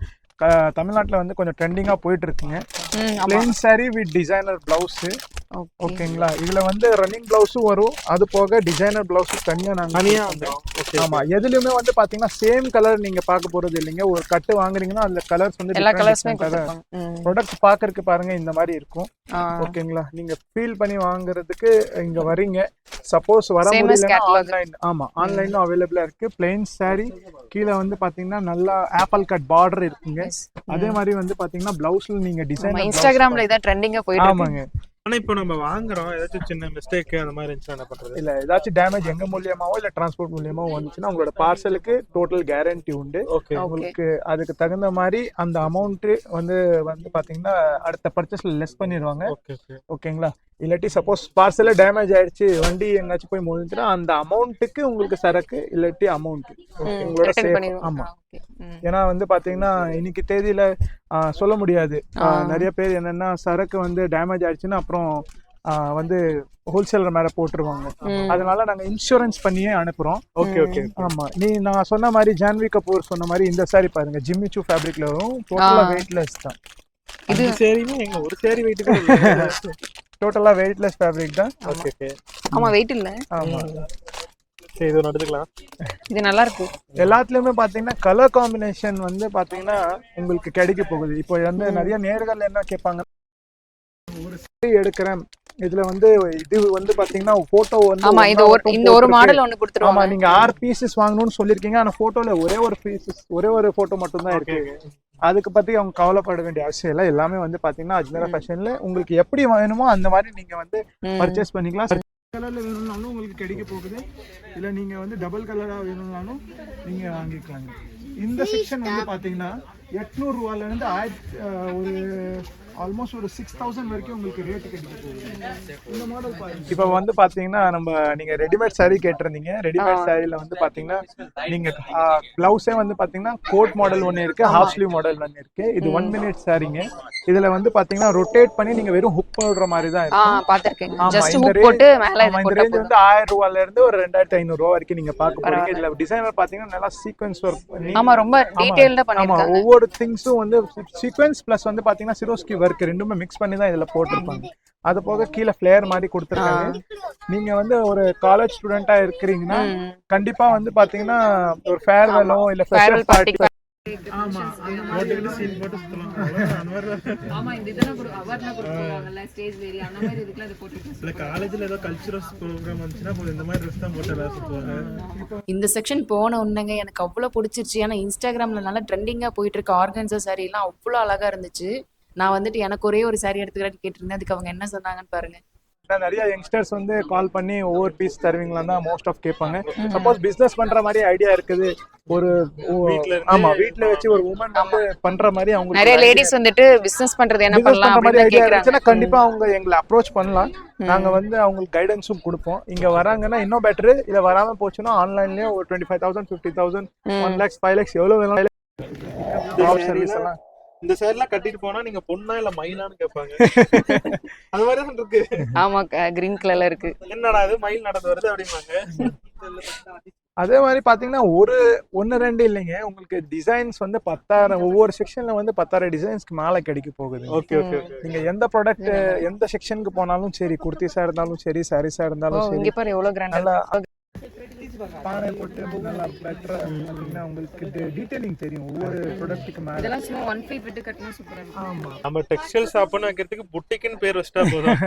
தமிழ்நாட்டுல வந்து கொஞ்சம் ட்ரெண்டிங்கா போயிட்டு இருக்குங்க. Plain sorry with designer blouse. ஓகேங்களா. இதுல வந்து ரன்னிங் பிளவுஸும் வரும், அது போக டிசைனர் பிளவுஸும் தனியா தனியா வந்துடும். ஓகே ஆமா, எதுலயுமே வந்து பாத்தீங்கன்னா சேம் கலர் நீங்க பார்க்க போறது இல்லைங்க. ஒரு கட்டு வாங்குறீங்கன்னா அதுல கலர்ஸ் வந்து எல்லா கலர்ஸுமே கொடுத்துருப்பாங்க. ப்ராடக்ட் பாக்குறதுக்கு பாருங்க இந்த மாதிரி இருக்கும். ஓகேங்களா, நீங்க ஃபீல் பண்ணி வாங்குறதுக்கு இங்க வரீங்க. சப்போஸ் வர Same as முடியலன்னா catalog. ஆன்லைன், ஆமா ஆன்லைனும் அவைலபிளா இருக்கு. பிளெயின் saree கீழே வந்து பாத்தீங்கன்னா நல்லா ஆப்பிள் கட் பார்டர் இருக்குங்க. அதே மாதிரி வந்து பாத்தீங்கன்னா பிளவுஸ்ல நீங்க டிசைன் இன்ஸ்டாகிராம்ல இதான் ட்ரெண்டிங்கா போயிட்டு இருக்கு. ஆமாங்க. ஆனா இப்போ நம்ம வாங்குறோம், ஏதாச்சும் சின்ன மிஸ்டேக் அந்த மாதிரி இருந்துச்சுன்னா என்ன பண்றது? இல்ல ஏதாச்சும் டேமேஜ் எங்க மூலியமாவோ இல்ல டிரான்ஸ்போர்ட் மூலியமாவோ வந்துச்சுன்னா உங்களோட பார்சலுக்கு டோட்டல் கேரண்டி உண்டு. ஓகே உங்களுக்கு அதுக்கு தகுந்த மாதிரி அந்த அமௌண்ட் வந்து வந்து பாத்தீங்கன்னா அடுத்த பர்ச்சேஸ்ல லெஸ் பண்ணிடுவாங்க. ஓகே ஓகே ஓகேங்களா. இல்லாட்டி சப்போஸ் பார்சல்ல டேமேஜ் ஆயிடுச்சு, வண்டி எங்காச்சும் போய் முடிஞ்சுன்னா அந்த அமௌண்ட்டுக்கு உங்களுக்கு சரக்கு இல்லாட்டி அமௌண்ட் உங்களோட Return சேஃப். பண்ணிடுவோம். ஆமா, Okay. ஏன்னா வந்து பாத்தீங்கன்னா இன்னைக்கு தேதியில சொல்ல முடியாது. நிறைய பேர் என்னன்னா சரக்கு வந்து டேமேஜ் ஆயிடுச்சுன்னா அப்புறம் வந்து ஹோல்சேலர் மேல போட்டுருவாங்க. அதனால நாங்க இன்சூரன்ஸ் பண்ணியே அனுப்புறோம். ஓகே ஓகே ஆமா, நான் சொன்ன மாதிரி ஜான்வி கபூர் சொன்ன மாதிரி இந்த சாரி பாருங்க, ஜிம்மிச்சூ ஃபேப்ரிக்ல வரும். டோட்டலா வெயிட்லெஸ் தான். இது சரிமே எங்க ஒரு சேரி வெயிட்டுக்கு இல்ல. டோட்டலா வெயிட்லெஸ் ஃபேப்ரிக் தான். ஓகே ஓகே ஆமா, வெயிட் இல்ல. ஆமா, சரி இது நடந்துக்கலாம். இது நல்லா இருக்கு. எல்லாத்துலயுமே பாத்தீங்கன்னா கலர் காம்பினேஷன் வந்து பாத்தீங்கன்னா உங்களுக்கு கிடைக்க போகுது. இப்போ வந்து நிறைய நேர்கள் என்ன கேட்பாங்க, ஒரு saree எடுக்கிறேன் இதுல வந்து இது வந்து பாத்தீங்கன்னா போட்டோ வந்து ஆமா, இந்த ஒரு மாடல் ஒன்னு ஆமா, கொடுத்துருவாங்க. நீங்க 6 பீசஸ் வாங்கணும்னு சொல்லிருக்கீங்க, ஆனா போட்டோல ஒரே ஒரு போட்டோ மட்டும் தான் இருக்கு. அதுக்கு பத்தி அவங்க கவலைப்பட வேண்டிய அவசியம் இல்லை. எல்லாமே வந்து பாத்தீங்கன்னா அஜ்மீரா ஃபேஷன்ல உங்களுக்கு எப்படி வேணுமோ அந்த மாதிரி நீங்க வந்து பர்ச்சேஸ் பண்ணிக்கலாம். கலர்ல வேணும்னாலும் உங்களுக்கு கிடைக்க போகுது, இல்ல நீங்க வந்து டபுள் கலரா வேணும்னாலும் நீங்க வாங்கிக்கலாங்க. இந்த செக்ஷன் வந்து பாத்தீங்கன்னா 800 ரூபாயில இருந்து ஒரு ஆல்மோஸ்ட் ஒரு 6000 வரைக்கும் உங்களுக்கு ரேட் கிடைக்க போகுது. இந்த மாடல் பாருங்க. இப்போ வந்து பாத்தீங்கன்னா நீங்க ரெடிமேட் saree கேட்டிருந்தீங்க. ரெடிமேட் சாரில வந்து பாத்தீங்கன்னா நீங்க பிளவுஸே வந்து பாத்தீங்கன்னா கோட் மாடல் ஒன்னு இருக்கு, ஹாஃப் ஸ்லீவ் மாடல் ஒன்னு இருக்கு. இது 1 மினிட் சாரிங்க. இதுல வந்து பாத்தீங்கன்னா ரொட்டேட் பண்ணி நீங்க வெறும் ஹுக் போடுற மாதிரி தான் இருக்கு. பாத்திருக்கேன். ஆமா, ஜஸ்ட் இந்த ஹுக் போட்டு மேல இது இந்த போட்டா ரேஞ்ச் வந்து 1000 ரூபாயில இருந்து ஒரு 2500 ரூபாய் வரைக்கும் நீங்க பார்க்க போறீங்க. இதுல டிசைனர் பாத்தீங்கன்னா நல்லா சீக்வென்ஸ் வர்க் பண்ணி, ஆமா, ரொம்ப டீடைல்டா ஆமா பண்ணிருக்காங்க. ஒவ்வொரு திங்ஸும் வந்து சீக்வென்ஸ் பிளஸ் வந்து பாத்தீங்கன்னா சிரோஸ்கி வர்க் ரெண்டுமே மிக்ஸ் பண்ணி தான் இதுல போட்டிருப்பாங்க. அது போக கீழே ஃபிளேர் மாதிரி கொடுத்துருக்காங்க. நீங்க வந்து ஒரு காலேஜ் ஸ்டூடெண்டா இருக்கிறீங்கன்னா கண்டிப்பா வந்து பாத்தீங்கன்னா ஒரு ஃபேர்வெலோ இல்ல ஃப்ரெஷர் பார்ட்டி ஆமா போட்டுக்கிட்டு சீன் போட்டு சுத்தலாம். அந்த மாதிரி ஆமா, இந்த இதெல்லாம் அவார்ட்லாம் கொடுப்பாங்கல்ல, ஸ்டேஜ் வேரி அந்த மாதிரி இதுக்குலாம் இது போட்டுட்டு இல்ல காலேஜ்ல ஏதோ கல்ச்சுரல்ஸ் ப்ரோக்ராம் வந்துச்சுன்னா போய் இந்த மாதிரி ட்ரெஸ் தான் போட்டு எல்லாம் சுத்துவாங்க. இந்த செக்ஷன் போன உடனேங்க எனக்கு அவ்வளோ பிடிச்சிருச்சு. ஏன்னா இன்ஸ்டாகிராமில் நல்லா ட்ரெண்டிங்காக போயிட்டு இருக்க ஆர்கன்ஸா saree எல்லாம் அவ்வளோ அழகா இருந்துச்சு. நான் வந்துட்டு எனக்கு ஒரே ஒரு saree எடுத்துக்கிறேன்னு கேட்டிருந்தேன். அதுக்கு அவங்க என்ன சொன்னாங்கன்னு பாருங்க. நிறைய யங்ஸ்டர்ஸ் வந்து கால் பண்ணி ஒவ்வொரு பீஸ் தருவீங்களா தான் மோஸ்ட் ஆஃப் கேட்பாங்க. சப்போஸ் பிசினஸ் பண்ற மாதிரி ஐடியா இருக்குது, ஒரு ஆமா வீட்ல வச்சு ஒரு உமன் வந்து பண்ற மாதிரி அவங்க நிறைய லேடிஸ் வந்துட்டு பிசினஸ் பண்றது என்ன பண்ணலாம் மாதிரி அப்படின்னு ஐடியா கேக்குறாங்க. இருந்துச்சுன்னா கண்டிப்பா அவங்க எங்களை அப்ரோச் பண்ணலாம். நாங்க வந்து அவங்களுக்கு கைடன்ஸும் கொடுப்போம். இங்க வராங்கன்னா இன்னும் பெட்டர், இல்ல வராம போச்சுன்னா ஆன்லைன்லயே ஒரு 25,000 50,000 1 lakhs 5 lakhs எவ்வளவு வேணாலும் சர்வீஸ் எல்லாம். இந்த சைடுலாம் கட்டிட்டு போனா நீங்க பொண்ணா இல்ல மயிலான்னு கேட்பாங்க. அது மாதிரி தான் இருக்கு. ஆமா, கிரீன் கலர்ல இருக்கு. என்னடா இது மயில் நடந்து வருது அப்படிம்பாங்க. அதே மாதிரி பாத்தீங்கன்னா ஒன்னு ரெண்டு இல்லைங்க, உங்களுக்கு டிசைன்ஸ் வந்து 10,000 ஒவ்வொரு செக்ஷன்ல வந்து 10,000 டிசைன்ஸ்க்கு மேல கிடைக்க போகுது. Okay okay okay. நீங்க எந்த ப்ராடக்ட் எந்த செக்ஷனுக்கு போனாலும் சரி, குர்த்திஸா இருந்தாலும் சரி, சாரீஸா இருந்தாலும் சரி, இங்க பாரு எவ்வளவு கிராண்டா. நல்லா பானை போட்டு நல்லா பெட்டரா பாத்தீங்கன்னா உங்களுக்கு டீடைலிங் தெரியும் ஒவ்வொரு ப்ராடக்ட்டுக்கு மேல. இதெல்லாம் சும்மா 1 ஃபீட் விட்டு கட்டினா சூப்பரா இருக்கும். ஆமா, நம்ம டெக்ஸ்டைல் ஷாப்னு வைக்கிறதுக்கு புட்டிக்னு பேர் வச்சிட்டா போதும்.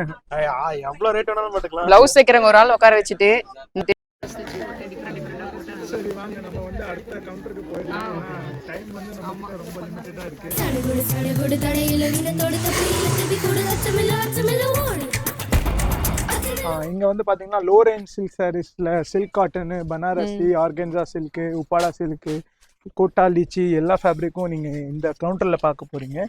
எவ்வளவு ரேட் வேணாலும் பாத்துக்கலாம். பிளவுஸ் வைக்கிறவங்க ஒரு ஆள் உட்கார வச்சுட்டு சரி வாங்க நம்ம வந்து அடுத்த கவுண்டருக்கு போயிடலாம். டைம் வந்து நமக்கு ரொம்ப லிமிட்டடா இருக்கு. சடுகுடு தடையில வினத்தோடு தப்பியில திபி கூட அச்சமில்ல ஓடு. இங்க வந்து பாத்தீங்கன்னா லோ ரேஞ்ச் சில்க் சாரீஸ்ல silk cotton, Banarasi, organza silk, Uppada silk, Kota Lichi எல்லா ஃபேப்ரிக்கும் நீங்க இந்த கவுண்டர்ல பார்க்க போறீங்க.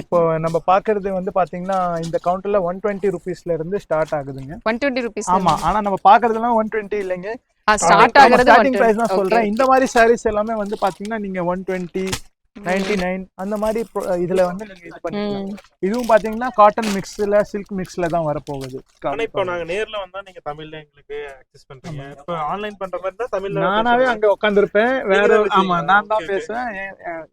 இப்போ நம்ம பாக்குறது வந்து பாத்தீங்கன்னா இந்த கவுண்டர்ல 120 ரூபீஸ்ல இருந்து ஸ்டார்ட் ஆகுதுங்க. 120 ரூபீஸ். ஆமா, ஆனா நம்ம பாக்குறதுலாம் 120 இல்லைங்க, ஸ்டார்ட் ஆகுறது ஸ்டார்டிங் பிரைஸ் தான் சொல்றேன். இந்த மாதிரி சாரீஸ் எல்லாமே வந்து பாத்தீங்கன்னா நீங்க 120 99 அந்த மாதிரி இதுல வந்து நீங்க இது பண்ணிக்கலாம். இதுவும் பாத்தீங்கன்னா காட்டன் மிக்ஸ்ல சில்க் மிக்ஸ்ல தான் வர போகுது. ஆனா இப்போ நாங்க நேர்ல வந்தா நீங்க தமிழ்ல எங்களுக்கு அக்சஸ் பண்றீங்க. இப்போ ஆன்லைன் பண்ற மாதிரி தான் தமிழ்ல நானாவே அங்க உட்கார்ந்திருப்பேன். வேற ஆமா நான் தான் பேசுவேன்.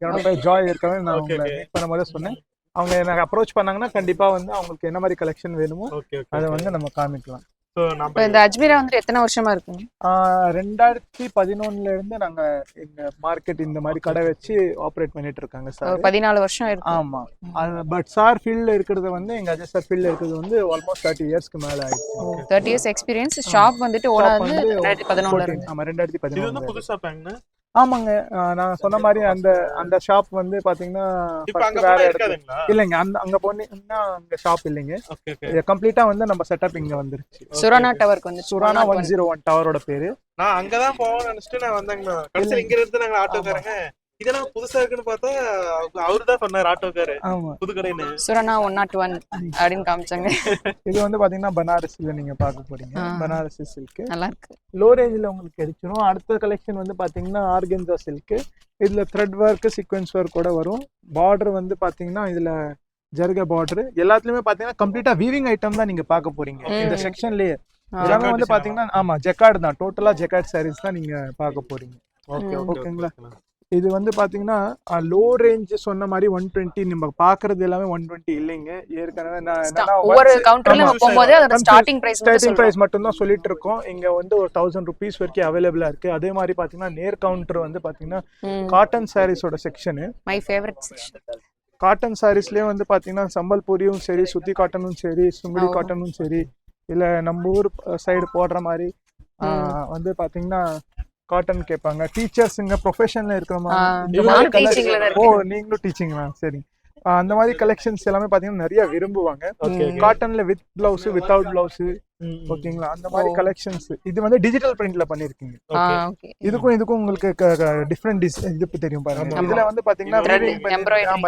என்னோட பேர் ஜாய் இருக்கவே நான் உங்களை மீட் பண்ணும்போது சொன்னேன். அவங்க எனக்கு அப்ரோச் பண்ணாங்கன்னா கண்டிப்பா வந்து அவங்களுக்கு என்ன மாதிரி கலெக்ஷன் வேணுமோ ஓகே ஓகே அதை வந்து நம்ம காமிக்கலாம். சோ இப்போ நம்ம இந்த அஜ்மீரா வந்துட்டு எத்தனை வருஷமா இருக்கு? 2011 இருந்து நாங்க எங்க மார்க்கெட் இந்த மாதிரி கடை வச்சு ஆப்ரேட் பண்ணிட்டு இருக்காங்க ஒரு சார். 14 வருஷம் இருக்கு. ஆமா. பட் சார் ஃபீல்ட்ல இருக்கிறது வந்து எங்க அஜய் சார் ஃபீல்ட்ல இருக்கிறது வந்து ஆல்மோஸ்ட் 30 இயர்ஸ்க்கு மேல ஆயிடுச்சு. 30 இயர்ஸ் எக்ஸ்பீரியன்ஸ். ஷாப் வந்துட்டு ஓனா Shop வந்து வந்து 2011ல இருந்து. ஆமா இது வந்து 2011. புதுசா பேங்க்னா ஆமாங்க. நான் சொன்ன மாதிரி அந்த ஷாப் வந்து பாத்தீங்கன்னா இப்போ first அங்க வேற போனா இடத்துல இருக்காதுங்களா? இல்லைங்க. அங்க போனீங்கன்னா அங்க ஷாப் இல்லைங்க. Okay okay. கம்ப்ளீட்டா வந்து நம்ம செட்டப் இங்க வந்துருச்சு. சுரானா டவருக்கு வந்து சுரானா 101 டவரோட பேரு. நான் அங்கதான் போவோம்னு நினைச்சிட்டு நான் வந்தேங்கண்ணா. கடைசியில் இங்க இருந்து நாங்க ஆட்டோக்காரங்க இதெல்லாம் புதுசா இருக்குன்னு பார்த்தா அவரு தான் சொன்னாரு ஆட்டோக்காரு ஆமா. புது கடைன்னு. சுரானா 101 அப்படின்னு காமிச்சாங்க. இது வந்து பாத்தீங்கன்னா பனாரஸ்ல நீங்க பார்க்க போறீங்க. பனாரசி சில்க் நல்லா இருக்கு. லோ ரேஞ்சில் உங்களுக்கு கிடைச்சிடும். அடுத்த கலெக்ஷன் வந்து பாத்தீங்கன்னா ஆர்கென்சா சில்க். இதுல த்ரெட் ஒர்க் சீக்வென்ஸ் ஒர்க் கூட வரும். பார்டர் வந்து பாத்தீங்கன்னா இதுல ஜர்க பார்டர் எல்லாத்துலயுமே பாத்தீங்கன்னா கம்ப்ளீட்டா வீவிங் ஐட்டம் தான் நீங்க பார்க்க போறீங்க இந்த செக்ஷன்லயே. எல்லாமே வந்து பாத்தீங்கன்னா ஆமா ஜெக்கார்டு தான். டோட்டலா ஜெக்கார்ட் சாரீஸ் தான் நீங்க பார்க்க போறீங்க. ஓகே ஓகேங்களா. இது வந்து பாத்தீங்கன்னா லோ ரேஞ்ச் சொன்ன மாதிரி 120 நம்ம பாக்குறது எல்லாமே 120 இல்லைங்க. ஏற்கனவே ஒவ்வொரு கவுண்டர்ல போகும்போது அதோட ஸ்டார்டிங் பிரைஸ் மட்டும் தான் சொல்லிட்டு இருக்கோம். இங்க வந்து ஒரு 1000 rupees வரைக்கும் அவைலபிளா இருக்கு. அதே மாதிரி பாத்தீங்கன்னா நேர் கவுண்டர் வந்து பாத்தீங்கன்னா காட்டன் சாரீஸோட section. My favourite section. Cotton சாரீஸ்லயே வந்து பாத்தீங்கன்னா சம்பல்பூரியும் சரி, சுத்தி காட்டனும் சரி, சுங்குடி காட்டனும் சரி, இல்ல நம்ம ஊர் சைடு போடுற மாதிரி வந்து பாத்தீங்கன்னா காட்டன் கேட்பாங்க. டீச்சர்ஸுங்க ப்ரொஃபஷன்ல இருக்கிற மாதிரி. ஓ நீங்களும் டீச்சிங்களா? சரி. அந்த மாதிரி கலெக்ஷன்ஸ் எல்லாமே பாத்தீங்கன்னா நிறைய விரும்புவாங்க. காட்டன்ல வித் பிளவுஸ் வித்தவுட் பிளவுஸ் ஓகேங்களா. அந்த மாதிரி கலெக்ஷன்ஸ் இது வந்து டிஜிட்டல் பிரிண்ட்ல பண்ணிருக்கீங்க. இதுக்கும் உங்களுக்கு டிஃபரெண்ட் இது தெரியும் பாருங்க. இதுல வந்து பாத்தீங்கன்னா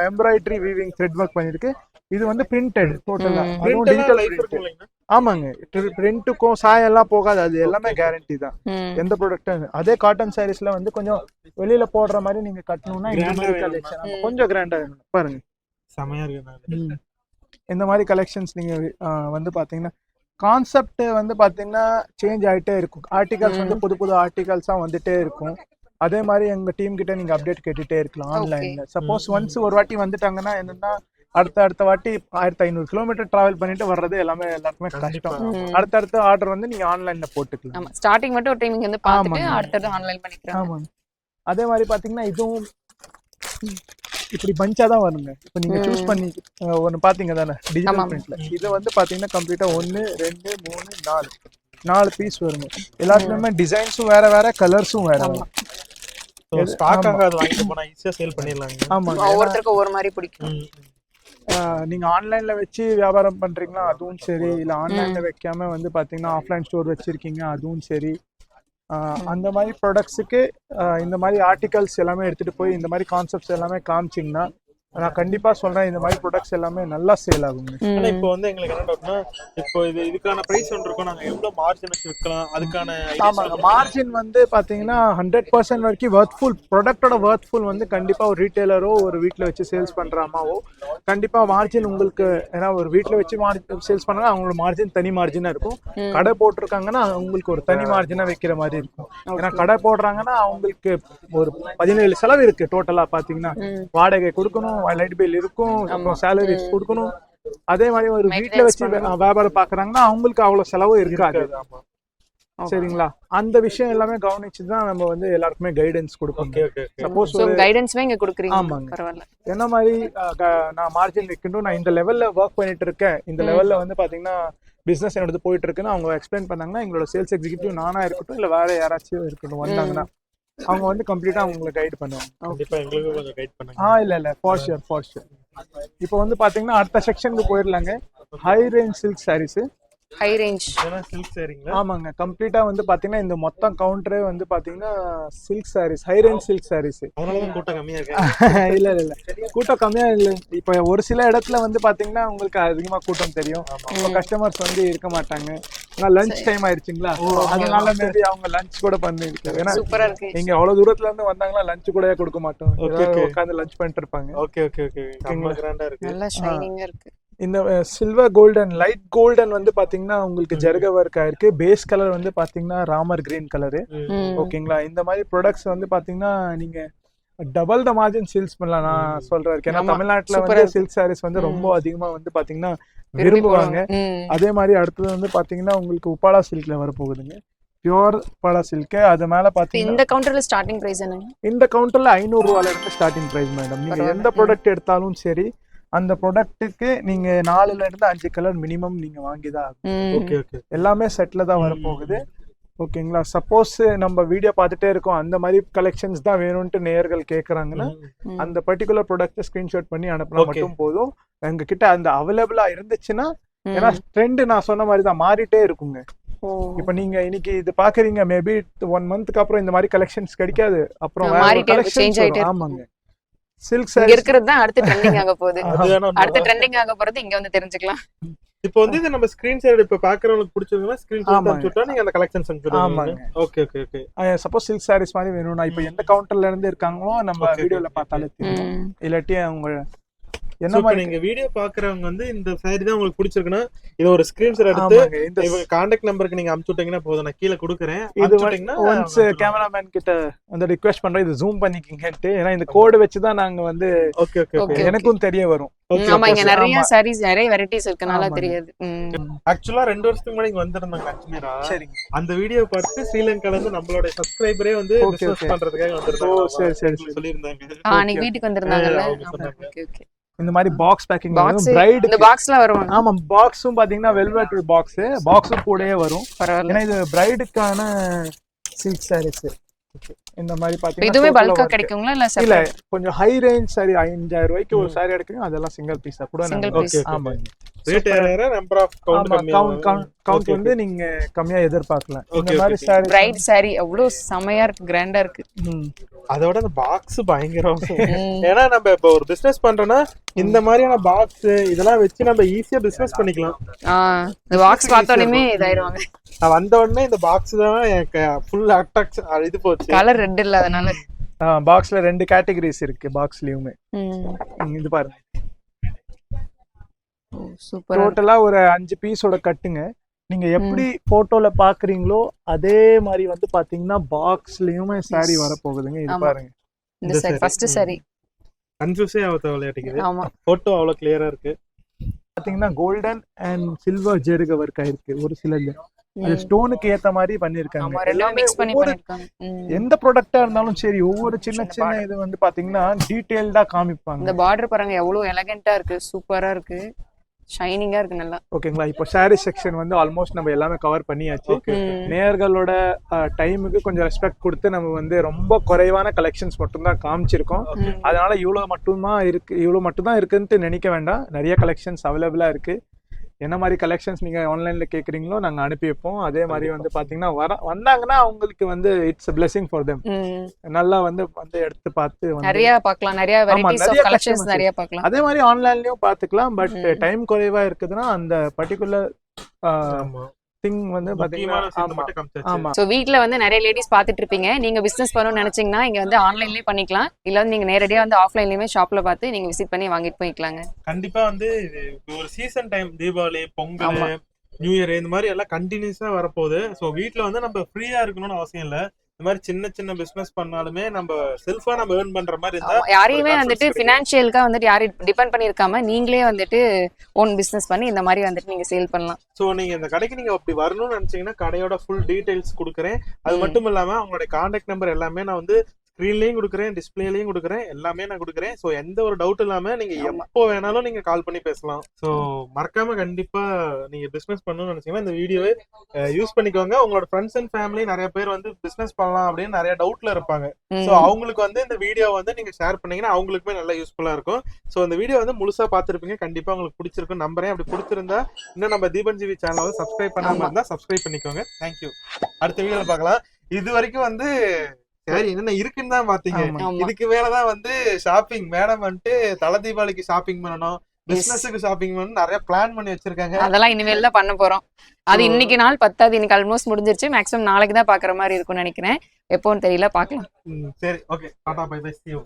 எம்ப்ராய்டரி வீவிங் த்ரெட் ஒர்க் பண்ணிருக்கு. இது வந்து பிரிண்டட் டோட்டலா. அதுவும் டிஜிட்டல் பிரிண்ட். ஆமாங்க. பிரிண்ட்டுக்கும் சாயம் எல்லாம் போகாது. அது எல்லாமே கேரண்டி தான் எந்த ப்ராடக்ட். அதே காட்டன் சாரீஸ்ல வந்து கொஞ்சம் வெளியில போடுற மாதிரி நீங்க கட்டணும்னா இந்த மாதிரி கலெக்ஷன் கொஞ்சம் கிராண்டா பாருங்க. செமையா இருக்கு. இந்த மாதிரி கலெக்ஷன்ஸ் நீங்க வந்து பாத்தீங்கன்னா கான்செப்ட் வந்து பாத்தீங்கன்னா சேஞ்ச் ஆயிட்டே இருக்கும். ஆர்டிகல்ஸ் வந்து புது புது ஆர்டிகல்ஸா வந்துட்டே இருக்கும். அதே மாதிரி எங்க டீம் கிட்ட நீங்க அப்டேட் கேட்டுட்டே இருக்கலாம் ஆன்லைன்ல. சப்போஸ் ஒன்ஸ் ஒரு வாட்டி வந்துட்டாங்கன்னா என்னன்னா அடுத்த வாட்டி 1500 கிலோமீட்டர் டிராவல் பண்ணிட்டு வர்றது எல்லாருக்குமே கஷ்டம். அடுத்த ஆர்டர் வந்து நீங்க ஆன்லைன்ல போட்டுக்கலாம். ஆமா ஸ்டார்டிங் மட்டும் ஒரு டைம் இங்க வந்து பார்த்துட்டு அடுத்து ஆன்லைன் பண்ணிக்கலாம். ஆமா. அதே மாதிரி பாத்தீங்கன்னா இதுவும் இப்படி பஞ்சா தான் வருங்க. இப்போ நீங்க சூஸ் பண்ணி ஒன்னு பாத்தீங்க தானே டிஜிட்டல் பிரிண்ட்ல. இது வந்து பாத்தீங்கன்னா கம்ப்ளீட்டா 1 2 3 4 பீஸ் வருங்க. எல்லாத்துலயுமே டிசைன்ஸும் வேற வேற, கலர்ஸும் வேற. ஸ்டாக் ஆக அது வாங்கிட்டு போனா ஈஸியா சேல் பண்ணிடலாங்க. ஆமா. ஒவ்வொருத்தருக்கும் ஒவ்வொரு மாதிரி பிடிக்கும். நீங்க ஆன்லைன்ல வச்சு வியாபாரம் பண்றீங்களா அதுவும் சரி, இல்ல ஆன்லைன்ல வைக்காம வந்து பாத்தீங்கன்னா ஆஃப்லைன் ஸ்டோர் வச்சிருக்கீங்க அதுவும் சரி, அந்த மாதிரி ப்ராடக்ட்ஸுக்கு இந்த மாதிரி ஆர்டிகல்ஸ் எல்லாமே எடுத்துட்டு போய் இந்த மாதிரி கான்செப்ட்ஸ் எல்லாமே காமிச்சிங்கன்னா நான் கண்டிப்பா சொல்றேன் இந்த மாதிரி ப்ராடக்ட்ஸ் எல்லாமே நல்லா சேல் ஆகுங்க. ஆனா இப்போ வந்து எங்களுக்கு என்ன டவுட்னா இப்போ இதுக்கான பிரைஸ் ஒன்று இருக்கும். நாங்க எவ்வளவு மார்ஜின் வச்சு விற்கலாம் அதுக்கான ஆமாங்க. மார்ஜின் வந்து பாத்தீங்கன்னா 100% வரைக்கும் வர்த்ஃபுல் ப்ராடக்டோட வர்த்ஃபுல் வந்து கண்டிப்பா ஒரு ரீட்டைலரோ ஒரு வீட்டில் வச்சு சேல்ஸ் பண்ற அம்மாவோ கண்டிப்பா மார்ஜின் உங்களுக்கு ஏன்னா ஒரு வீட்டில் வச்சு சேல்ஸ் பண்ணா அவங்களோட மார்ஜின் தனி மார்ஜினா இருக்கும். கடை போட்டிருக்காங்கன்னா உங்களுக்கு ஒரு தனி மார்ஜினா வைக்கிற மாதிரி இருக்கும். ஏன்னா கடை போடுறாங்கன்னா அவங்களுக்கு ஒரு 17 செலவு இருக்கு டோட்டலா பாத்தீங்கன்னா. வாடகை கொடுக்கணும், லைட் பில் இருக்கும், அப்புறம் சேலரி கொடுக்கணும். அதே மாதிரி ஒரு வீட்டுல வச்சு வியாபாரம் பாக்குறாங்கன்னா அவங்களுக்கு அவ்வளவு செலவு இருக்காது. சரிங்களா. அந்த விஷயம் எல்லாமே கவனிச்சுதான் நம்ம வந்து எல்லாருக்குமே கைடன்ஸ் கொடுப்போம். சப்போஸ் கைடன்ஸ்மே இங்க கொடுக்குறீங்க. ஆமாங்க. பரவாயில்ல. என்ன மாதிரி நான் மார்ஜின் வைக்கணும், நான் இந்த லெவல்ல ஒர்க் பண்ணிட்டு இருக்கேன், இந்த லெவல்ல வந்து பாத்தீங்கன்னா பிசினஸ் என்னோட போயிட்டு இருக்குன்னு அவங்க எக்ஸ்பிளைன் பண்ணாங்கன்னா எங்களோட சேல்ஸ் எக்ஸிக்யூட்டிவ் நானா இருக்கட்டும் இல்ல வேற யாராச்சும் இருக்கட்டும் வந்தாங்கன்னா அவங்க வந்து கம்ப்ளீட்டா அவங்களை கைட் பண்ணுவாங்க. கண்டிப்பா எங்களுக்கு கொஞ்சம் கைட் பண்ணுங்க. இல்ல ஃபார் ஷூர். இப்போ வந்து பாத்தீங்கன்னா அடுத்த செக்ஷனுக்கு போயிடலாங்க. High range silk saris. High range silk சாரீங்களா? ஆமாங்க. கம்ப்ளீட்டா வந்து பாத்தீங்கன்னா இந்த மொத்தம் கவுண்டரே வந்து பாத்தீங்கன்னா silk saris, high range silk saris. அதனால கூட்டம் கம்மியா இருக்கு. இல்ல கூட்டம் கம்மியா இல்ல. இப்ப ஒரு சில இடத்துல வந்து பாத்தீங்கன்னா உங்களுக்கு அதிகமா கூட்டம் தெரியும். கஸ்டமர்ஸ் வந்து இருக்க மாட்டாங்க. லஞ்ச் டைம் ஆயிடுச்சுங்களா, அதனால மேபி அவங்க லஞ்ச் கூட பண்ணிருக்காங்க. ஏன்னா சூப்பரா இருக்கு. நீங்க அவ்வளவு தூரத்துல இருந்து வந்தாங்கன்னா லஞ்ச் கூட கொடுக்க மாட்டோம், உட்கார்ந்து லஞ்ச் பண்ணிட்டு இருப்பாங்க. ஓகே கிராண்டா இருக்கு. நல்லா ஷைனிங்கா இருக்கு. இந்த சில்வர் கோல்டன் லைட் கோல்டன் வந்து பாத்தீங்கன்னா உங்களுக்கு ஜர்க ஒர்க் ஆயிருக்கு. பேஸ் கலர் வந்து பாத்தீங்கன்னா ராமர் கிரீன் கலரு. ஓகேங்களா. இந்த மாதிரி ப்ராடக்ட்ஸ் வந்து பாத்தீங்கன்னா நீங்க டபுள் த மார்ஜின் சேல்ஸ் பண்ணலாம் நான் சொல்றேன். ஏன்னா ஆமா, தமிழ்நாட்டுல சூப்பரா வந்து இருக்கு. சில்க் சாரீஸ் வந்து ரொம்ப அதிகமா வந்து பாத்தீங்கன்னா விரும்பி விரும்புவாங்க. போடுவாங்க. அதே மாதிரி அடுத்தது வந்து பாத்தீங்கன்னா உங்களுக்கு உப்பாலா சில்க்ல வரப்போகுதுங்க. Pure உப்பாலா silk. அது மேல இப்ப பாத்தீங்கன்னா இந்த கவுண்டர்ல ஸ்டார்டிங் பிரைஸ் என்னங்க? இந்த கவுண்டர்ல 500 ரூபாயில இருந்து ஸ்டார்டிங் பிரைஸ் மேடம். நீங்க பரவாயில்ல. எந்த ப்ராடக்ட் எடுத்தாலும் சரி அந்த ப்ராடக்ட்டுக்கு நீங்க 4ல இருந்து 5 கலர் மினிமம் நீங்க வாங்கிதான் ஆகணும். ஓகே ஓகே எல்லாமே செட்ல தான் வரப்போகுது. ஓகேங்களா? சப்போஸ் நம்ம வீடியோ பார்த்துட்டே இருக்கோம் அந்த மாதிரி கலெக்ஷன்ஸ் தான் வேணும்ட்டு நேயர்கள் கேக்குறாங்கன்னா அந்த பர்டிகுலர் ப்ராடக்ட் ஸ்கிரீன்ஷாட் பண்ணி அனுப்பினா Okay. மட்டும் போதும். எங்க கிட்ட அந்த அவைலபிளா இருந்துச்சுன்னா, ஏன்னா ட்ரெண்ட் நான் சொன்ன மாதிரி தான் மாறிட்டே இருக்குங்க. இப்ப நீங்க இன்னைக்கு இது பாக்குறீங்க, மேபி 1 மந்த்க்கு அப்புறம் இந்த மாதிரி கலெக்ஷன்ஸ் கிடைக்காது. அப்புறம் வேற மாறிட்டே இருக்கும், கலெக்ஷன்ஸ் change ஆயிட்டே இருக்கும். ஆமாங்க. சில்க் இங்க சாரீஸ் இருக்கிறது தான் அடுத்து ட்ரெண்டிங் ஆக போகுது. அதுதானே அடுத்து ட்ரெண்டிங் ஆக போறது இங்க வந்து தெரிஞ்சுக்கலாம். இப்போ வந்து இது நம்ம ஸ்கிரீன் ஷேர் இப்ப பாக்குறவங்களுக்கு பிடிச்சிருந்தா ஸ்கிரீன் ஷாட் ஆமாங்க. அனுப்பிச்சுட்டா நீங்க அந்த கலெக்ஷன்ஸ் அனுப்பிடுவீங்க. ஆமாங்க. Okay okay okay suppose silk saris மாதிரி வேணும்னா இப்ப எந்த கவுண்டர்ல இருந்து இருக்காங்களோ நம்ம Okay, வீடியோல okay, பார்த்தாலே தெரியும். ம். இல்லாட்டி அவங்க என்ன என்ன மாதிரி நீங்க வீடியோ பாக்குறவங்க வந்து இந்த சாரி தான் உங்களுக்கு பிடிச்சிருக்குன்னா இது ஒரு ஸ்கிரீன் ஷாட் எடுத்து ஆமாங்க. இந்த இவங்க கான்டாக்ட் நம்பருக்கு நீங்க அனுப்பிச்சு விட்டீங்கன்னா போதும், நான் கீழே கொடுக்குறேன். இது அனுப்பிச்சுட்டீங்கன்னா ஒன்ஸ் கேமராமேன் கிட்ட வந்து ரிக்வெஸ்ட் பண்றேன், இது ஜூம் பண்ணிக்கிங்கன்ட்டு. ஏன்னா இந்த கோடு வச்சு தான் நாங்க வந்து ஓகே ஓகே ஓகே Okay. எனக்கும் தெரிய வரும். ஆமா, இங்க நிறைய ஆமா. சாரீஸ் நிறைய வெரைட்டிஸ் இருக்கனால ஆமாங்க. தெரியாது. ஆக்சுவலா 2 வருஷத்துக்கு முன்னாடி இங்க வந்திருந்தாங்க அஜ்மீரா. சரிங்க. அந்த வீடியோ பார்த்து ஸ்ரீலங்கால இருந்து நம்மளோட சப்ஸ்கிரைபரே வந்து Okay, பிசினஸ் okay. பண்றதுக்காக ஓ, வந்திருந்தாங்க. சரி, சரி, சரி. சொல்லியிருந்தாங்க. அன்னைக்கு வீட்டுக்கு வந்திருந்தாங்கல்ல. அவங்க சொன்னாங்க. Okay okay. இந்த மாதிரி பாக்ஸ் பேக்கிங் பாக்ஸ் பிரைட். இந்த பாக்ஸ்ல வருவாங்க. ஆமா, பாக்ஸும் பாத்தீங்கன்னா வெல்வெட் பாக்ஸும் கூடயே வரும். பரவாயில்ல. ஏன்னா இது பிரைடுக்கான சில்க் சாரீஸ். இந்த மாதிரி பாத்தீங்கன்னா இதுவுமே total-ஆ பல்கா work. கிடைக்குங்களா இல்ல இல்ல செப்பரேட்? கொஞ்சம் ஹை ரேஞ்ச் சாரி 5000 ரூபாய்க்கு ஒரு சாரி எடுக்குங்க, அதெல்லாம் சிங்கிள் பீஸா கூட Single நாங்க- piece. ஆமாங்க. ரேட் ஏற நம்பர் ஆஃப் கவுண்ட் ஆமா, கம்மியா கவுண்ட் வந்து நீங்க கம்மியா எதிர்பார்க்கலாம். இந்த Okay, மாதிரி okay. சாரி பிரைட் சாரி அவ்வளவு செமையா இருக்கு, கிராண்டா இருக்கு. அதோட அந்த பாக்ஸ் பயங்கரம். ஏன்னா நம்ம இப்ப ஒரு பிசினஸ் பண்றோம்னா இந்த மாதிரியான பாக்ஸ் இதெல்லாம் வச்சு நம்ம ஈஸியா பிசினஸ் பண்ணிக்கலாம். இந்த பாக்ஸ் பார்த்தோன்னே இதாயிருவாங்க. நான் வந்த உடனே இந்த பாக்ஸ் தான் எனக்கு ஃபுல் அட்ராக்ஷன் இது போச்சு. கலர் ரெட் இல்ல அதனால. பாக்ஸ்ல 2 கேட்டகரிஸ் இருக்கு பாக்ஸ்லயுமே. இது பாருங்க, சூப்பர். டோட்டலா ஒரு 5 பீஸோட கட்டுங்க. நீங்க எப்படி போட்டோல பாக்குறீங்களோ அதே மாதிரி வந்து பாத்தீங்கன்னா பாக்ஸ்லயுமே சாரி வரப்போகுதுங்க. இது ஆமா. பாருங்க, இந்த இந்த சாரி saree. ஃபர்ஸ்ட் சாரி. கன்ஃபியூஸே ஆகுது விளையாட்டுக்குது. ஆமா. போட்டோ அவ்வளவு கிளியரா இருக்கு. பாத்தீங்கன்னா கோல்டன் அண்ட் சில்வர் ஜெருக ஒர்க் ஆயிருக்கு ஒரு சிலது. அது ஸ்டோனுக்கு ஏத்த மாதிரி பண்ணிருக்காங்க. ஆமா, ரெண்டுமே எல்லாமே மிக்ஸ் பண்ணி ஒவ்வொரு பண்ணிருக்காங்க. எந்த ப்ராடக்ட்டா இருந்தாலும் சரி ஒவ்வொரு சின்ன சின்ன இது வந்து பாத்தீங்கன்னா டீடைல்டா காமிப்பாங்க. இந்த பார்டர் பாருங்க எவ்வளவு எலகண்டா இருக்கு, சூப்பரா இருக்கு, ஷைனிங்கா இருக்கு நல்லா. ஓகேங்களா? இப்போ சாரி செக்ஷன் வந்து ஆல்மோஸ்ட் நம்ம எல்லாமே கவர் பண்ணியாச்சு. நேயர்களோட டைமுக்கு கொஞ்சம் ரெஸ்பெக்ட் கொடுத்து நம்ம வந்து ரொம்ப குறைவான கலெக்ஷன்ஸ் மட்டும்தான் காமிச்சிருக்கோம். அதனால இவ்வளவு மட்டும்தான் இருக்குன்னு நினைக்க வேண்டாம். நிறைய கலெக்ஷன்ஸ் அவைலபிளா இருக்கு. என்ன மாதிரி கலெக்ஷன்ஸ் நீங்க ஆன்லைன்ல கேக்குறீங்களோ நாங்க அனுப்பி வைப்போம். அதே மாதிரி வந்து பாத்தீங்கன்னா வந்தாங்கன்னா அவங்களுக்கு வந்து இட்ஸ் பிளெஸிங் ஃபார் தெம். நல்லா வந்து எடுத்து பார்த்து வந்து நிறைய பார்க்கலாம், நிறைய வெரைட்டிஸ் ஆஃப் கலெக்ஷன்ஸ் நிறைய பார்க்கலாம். அதே மாதிரி ஆன்லைன்லயும் பாத்துக்கலாம். பட் டைம் குறைவா இருக்குதுன்னா அந்த பர்டிகுலர் திங் வந்து பாத்தீங்கன்னா முக்கியமான விஷயத்தை மட்டும் காமிச்சாச்சு. ஆமா. சோ வீட்ல வந்து நிறைய லேடிஸ் பாத்துட்டு இருப்பீங்க. நீங்க பிசினஸ் பண்ணணும்னு நினைச்சீங்கன்னா இங்க வந்து ஆன்லைன்லயே பண்ணிக்கலாம். இல்ல வந்து நீங்க நேரடியா வந்து ஆஃப்லைன்லயுமே ஷாப்ல பார்த்து நீங்க விசிட் பண்ணி வாங்கிட்டு போய்க்கலாங்க. கண்டிப்பா வந்து இது ஒரு season time, Deepavali, Pongal, new year இந்த மாதிரி எல்லாம் கண்டினியூஸா வரப்போகுது. சோ வீட்ல வந்து நம்ம ஃப்ரீயா இருக்கணும்னு அவசியம் இல்ல. இந்த மாதிரி சின்ன சின்ன பிசினஸ் பண்ணாலுமே நம்ம செல்ஃபா நம்ம ஏர்ன் பண்ற மாதிரி இருந்தா யாரையுமே வந்துட்டு பினான்சியலுக்கா வந்துட்டு யாரையும் டிபெண்ட் பண்ணிருக்காம நீங்களே வந்துட்டு ஓன் பிசினஸ் பண்ணி இந்த மாதிரி வந்துட்டு நீங்க சேல் பண்ணலாம். சோ நீங்க இந்த கடைக்கு நீங்க அப்படி வரணும்னு நினைச்சீங்கன்னா கடையோட ஃபுல் டீடைல்ஸ் கொடுக்குறேன். அது மட்டும் இல்லாம அவங்களோட கான்டாக்ட் நம்பர் எல்லாமே நான் வந்து ஸ்கிரீன்லயும் கொடுக்குறேன், டிஸ்பிளேலயும் கொடுக்குறேன், எல்லாமே நான் கொடுக்குறேன். சோ எந்த ஒரு டவுட் இல்லாம நீங்க எப்போ வேணாலும் நீங்க கால் பண்ணி பேசலாம். சோ மறக்காம கண்டிப்பா நீங்க பிசினஸ் பண்ணணும்னு நினைச்சீங்கன்னா இந்த வீடியோவை யூஸ் பண்ணிக்கோங்க. உங்களோட ஃப்ரெண்ட்ஸ் அண்ட் ஃபேமிலி நிறைய பேர் வந்து பிசினஸ் பண்ணலாம் அப்படின்னு நிறைய டவுட்ல இருப்பாங்க. சோ அவங்களுக்கு வந்து இந்த வீடியோ வந்து நீங்க ஷேர் பண்ணீங்கன்னா அவங்களுக்குமே நல்லா யூஸ்ஃபுல்லா இருக்கும். சோ இந்த வீடியோ வந்து முழுசா பாத்துருப்பீங்க. கண்டிப்பா உங்களுக்கு பிடிச்சிருக்கும் நம்புறேன். அப்படி பிடிச்சிருந்தா இன்னும் நம்ம தீபன் ஜிவி சேனலை வந்து சப்ஸ்கிரைப் பண்ணாம இருந்தா சப்ஸ்கிரைப் பண்ணிக்கோங்க. தேங்க்யூ. அடுத்த வீடியோல பார்க்கலாம். இது வரைக்கும் வந்து சரி என்னென்ன இருக்குன்னு தான் பாத்தீங்க. இதுக்கு மேலதான் வந்து ஷாப்பிங் மேடம் வந்துட்டு தலை தீபாவளிக்கு ஷாப்பிங் பண்ணணும், பிசினஸுக்கு ஷாப்பிங் பண்ணணும், நிறைய பிளான் பண்ணி வச்சிருக்காங்க. அதெல்லாம் இனிமேல் தான் பண்ண போறோம். அது இன்னைக்கு நாள் 10வது, இன்னைக்கு ஆல்மோஸ்ட் முடிஞ்சிருச்சு. மேக்ஸிமம் நாளைக்கு தான் பாக்குற மாதிரி இருக்கும்னு நினைக்கிறேன். எப்போன்னு தெரியல, பாக்கலாம். சரி, ஓகே, டாடா, பை பை, see you.